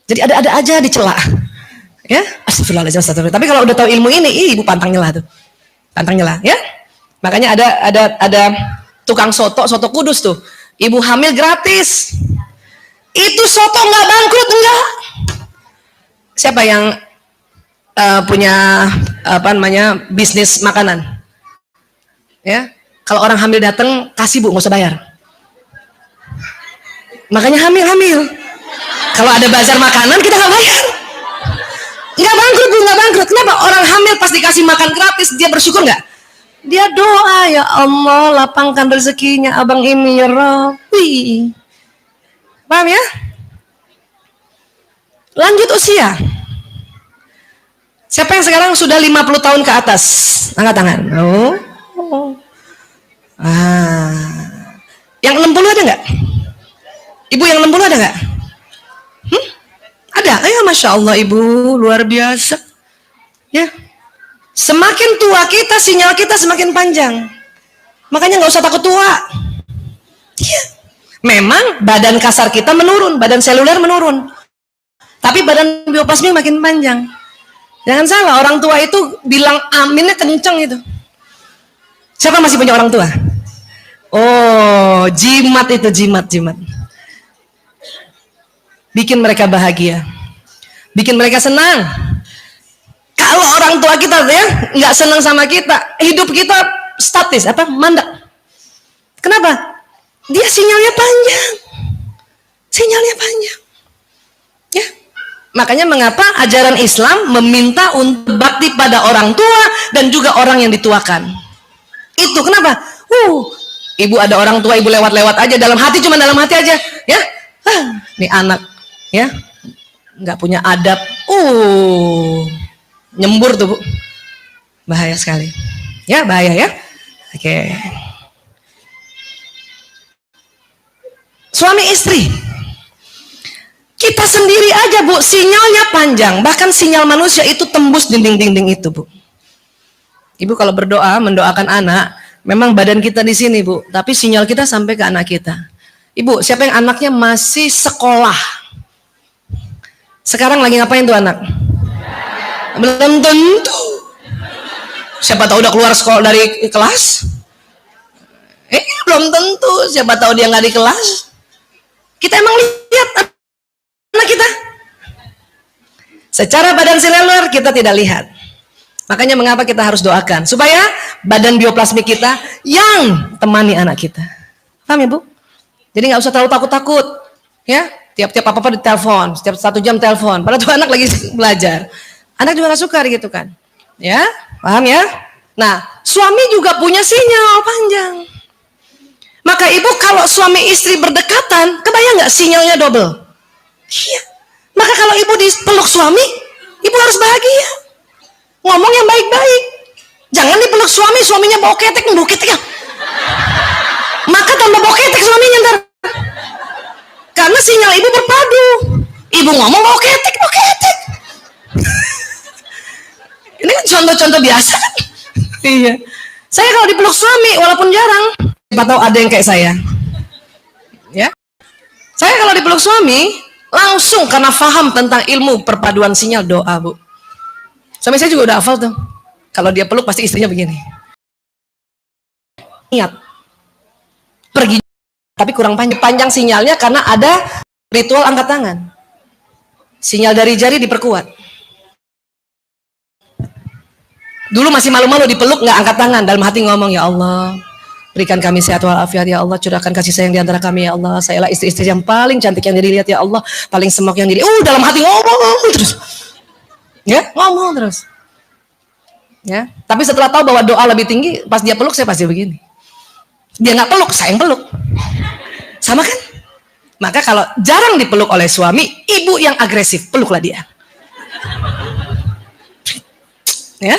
Jadi ada aja dicela. Ya, astagfirullahaladzim, astagfirullah. Tapi kalau udah tahu ilmu ini, ibu pantang nyela tuh. Pantang nyela, ya. Makanya ada tukang soto kudus tuh. Ibu hamil gratis. Itu soto nggak bangkrut, enggak. Siapa yang punya bisnis makanan? Ya, kalau orang hamil datang kasih bu, nggak usah bayar. Makanya hamil. Kalau ada bazar makanan kita nggak bayar. Nggak bangkrut bu, nggak bangkrut. Kenapa? Orang hamil pas dikasih makan gratis dia bersyukur nggak? Dia doa, ya Allah lapangkan rezekinya abang ini ya Rabbi. Paham ya? Lanjut usia. Siapa yang sekarang sudah 50 tahun ke atas? Angkat tangan. Oh. Yang 60 ada nggak? Ibu yang 60 ada nggak? Ada? Ayo, Masya Allah ibu, luar biasa. Ya. Semakin tua kita, sinyal kita semakin panjang. Makanya nggak usah takut tua. Iya. Memang badan kasar kita menurun, badan seluler menurun. Tapi badan bioplasmik makin panjang. Jangan salah, orang tua itu bilang aminnya kenceng itu. Siapa masih punya orang tua? Oh, jimat itu, jimat. Bikin mereka bahagia. Bikin mereka senang. Kalau orang tua kita ya nggak senang sama kita, hidup kita statis, mandek. Kenapa? Dia sinyalnya panjang. Ya. Makanya mengapa ajaran Islam meminta untuk bakti pada orang tua dan juga orang yang dituakan. Itu kenapa? Ibu ada orang tua, ibu lewat-lewat aja dalam hati, cuma dalam hati aja, ya. Nih anak, ya, nggak punya adab. Nyembur tuh bu, bahaya sekali. Ya bahaya ya. Oke. Suami istri, kita sendiri aja bu, sinyalnya panjang. Bahkan sinyal manusia itu tembus dinding-dinding itu bu. Ibu kalau berdoa, mendoakan anak, memang badan kita di sini bu, tapi sinyal kita sampai ke anak kita. Ibu, siapa yang anaknya masih sekolah? Sekarang lagi ngapain tuh anak? Belum tentu. Siapa tahu udah keluar sekolah dari kelas? Belum tentu. Siapa tahu dia nggak di kelas? Kita emang lihat anak kita. Secara badan seluler kita tidak lihat. Makanya mengapa kita harus doakan supaya badan bioplasmik kita yang temani anak kita. Paham ya bu? Jadi nggak usah terlalu takut-takut, ya. Tiap-tiap apa-apa ditelepon, setiap 1 jam telepon. Padahal tuh anak lagi belajar. Anak juga nggak suka gitu kan, ya. Paham ya? Nah, suami juga punya sinyal panjang. Maka ibu kalau suami istri berdekatan, kebayang nggak sinyalnya double? Iya. Maka kalau ibu dipeluk suami, ibu harus bahagia. Ngomong yang baik-baik. Jangan dipeluk suami, suaminya bawa ketek, ya. Maka tambah bawa ketek suaminya ntar. Karena sinyal ibu berpadu. Ibu ngomong bawa ketek. Ini kan contoh-contoh biasa kan? Iya. Saya kalau dipeluk suami, walaupun jarang, siapa tahu ada yang kayak saya. Ya. Saya kalau dipeluk suami, langsung karena paham tentang ilmu perpaduan sinyal doa, bu. Suami saya juga udah hafal tuh. Kalau dia peluk pasti istrinya begini. Niat. Pergi. Tapi kurang panjang sinyalnya karena ada ritual angkat tangan. Sinyal dari jari diperkuat. Dulu masih malu-malu dipeluk, nggak angkat tangan, dalam hati ngomong, ya Allah, berikan kami sehat walafiat ya Allah, curahkan kasih sayang di antara kami ya Allah, sayalah istri-istri yang paling cantik yang dilihat ya Allah, paling semok yang dalam hati ngomong terus. Ya, ngomong terus. Ya, tapi setelah tahu bahwa doa lebih tinggi, pas dia peluk saya pasti begini. Dia nggak peluk, saya yang peluk. Sama kan? Maka kalau jarang dipeluk oleh suami, ibu yang agresif, peluklah dia. Ya.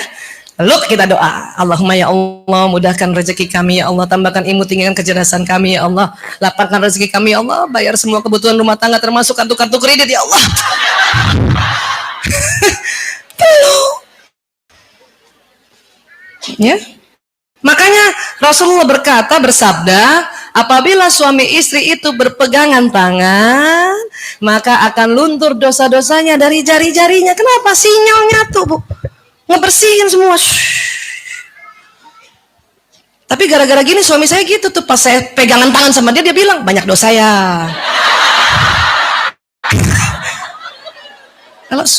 Lalu kita doa, Allahumma ya Allah, mudahkan rezeki kami ya Allah, tambahkan ilmu, tinggikan kecerdasan kami ya Allah, lapangkan rezeki kami ya Allah, bayar semua kebutuhan rumah tangga termasuk kartu-kartu kredit ya Allah. Belum. Ya. Makanya Rasulullah bersabda, apabila suami istri itu berpegangan tangan, maka akan luntur dosa-dosanya dari jari-jarinya. Kenapa? Sinyalnya tuh, Bu. Ngebersihin semua. Tapi gara-gara gini suami saya gitu tuh, pas saya pegangan tangan sama dia, dia bilang, banyak dosa ya.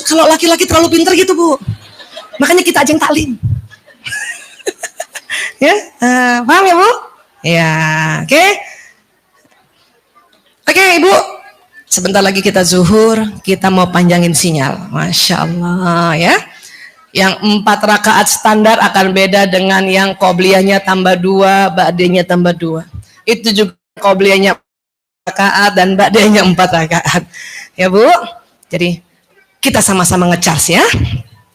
Kalau laki-laki terlalu pinter gitu, Bu. Makanya kita aja yang taklim. Ya, paham ya, Bu? Ya, oke. Oke, Ibu. Sebentar lagi kita zuhur, kita mau panjangin sinyal. Masya Allah, ya. Yang 4 rakaat standar akan beda dengan yang qobliyahnya tambah 2, ba'diyahnya tambah 2. Itu juga qobliyahnya rakaat dan ba'diyahnya 4 rakaat. Ya, Bu. Jadi kita sama-sama ngecas ya.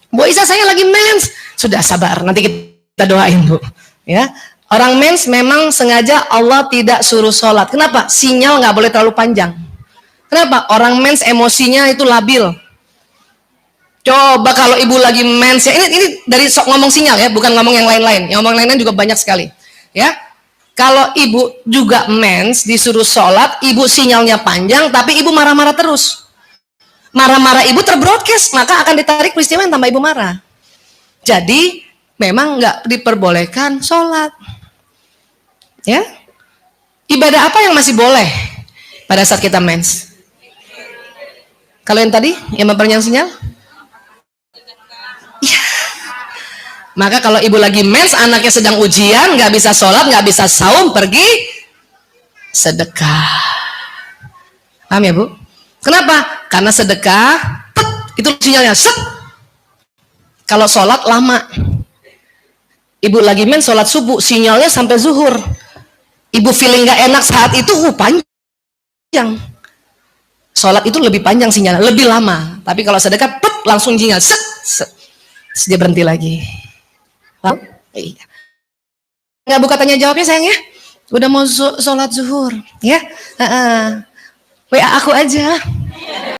Bu Isa, saya lagi mens. Sudah sabar, nanti kita doain, Bu. Ya, orang mens memang sengaja Allah tidak suruh sholat. Kenapa? Sinyal nggak boleh terlalu panjang. Kenapa? Orang mens emosinya itu labil. Coba kalau ibu lagi mens ya, ini dari ngomong sinyal ya, bukan ngomong yang lain-lain. Yang ngomong lain-lain juga banyak sekali. Ya, kalau ibu juga mens disuruh sholat, ibu sinyalnya panjang, tapi ibu marah-marah terus. Marah-marah ibu terbroadcast, maka akan ditarik peristiwa yang tambah ibu marah. Jadi memang nggak diperbolehkan sholat. Ya, ibadah apa yang masih boleh pada saat kita mens? Kalau yang tadi yang memperpanjang sinyal? Ya. Maka kalau ibu lagi mens, anaknya sedang ujian, nggak bisa sholat, nggak bisa saum, pergi sedekah. Paham ya, Bu? Kenapa? Karena sedekah, itu sinyalnya set. Kalau sholat lama. Ibu lagi mens sholat subuh, sinyalnya sampai zuhur. Ibu feeling gak enak saat itu, panjang. Sholat itu lebih panjang sinyalnya, lebih lama. Tapi kalau sedekah, langsung sinyal, set, set. Dia berhenti lagi. Iya. Nggak buka tanya jawabnya sayang ya. Udah mau sholat zuhur, ya. WA aku aja.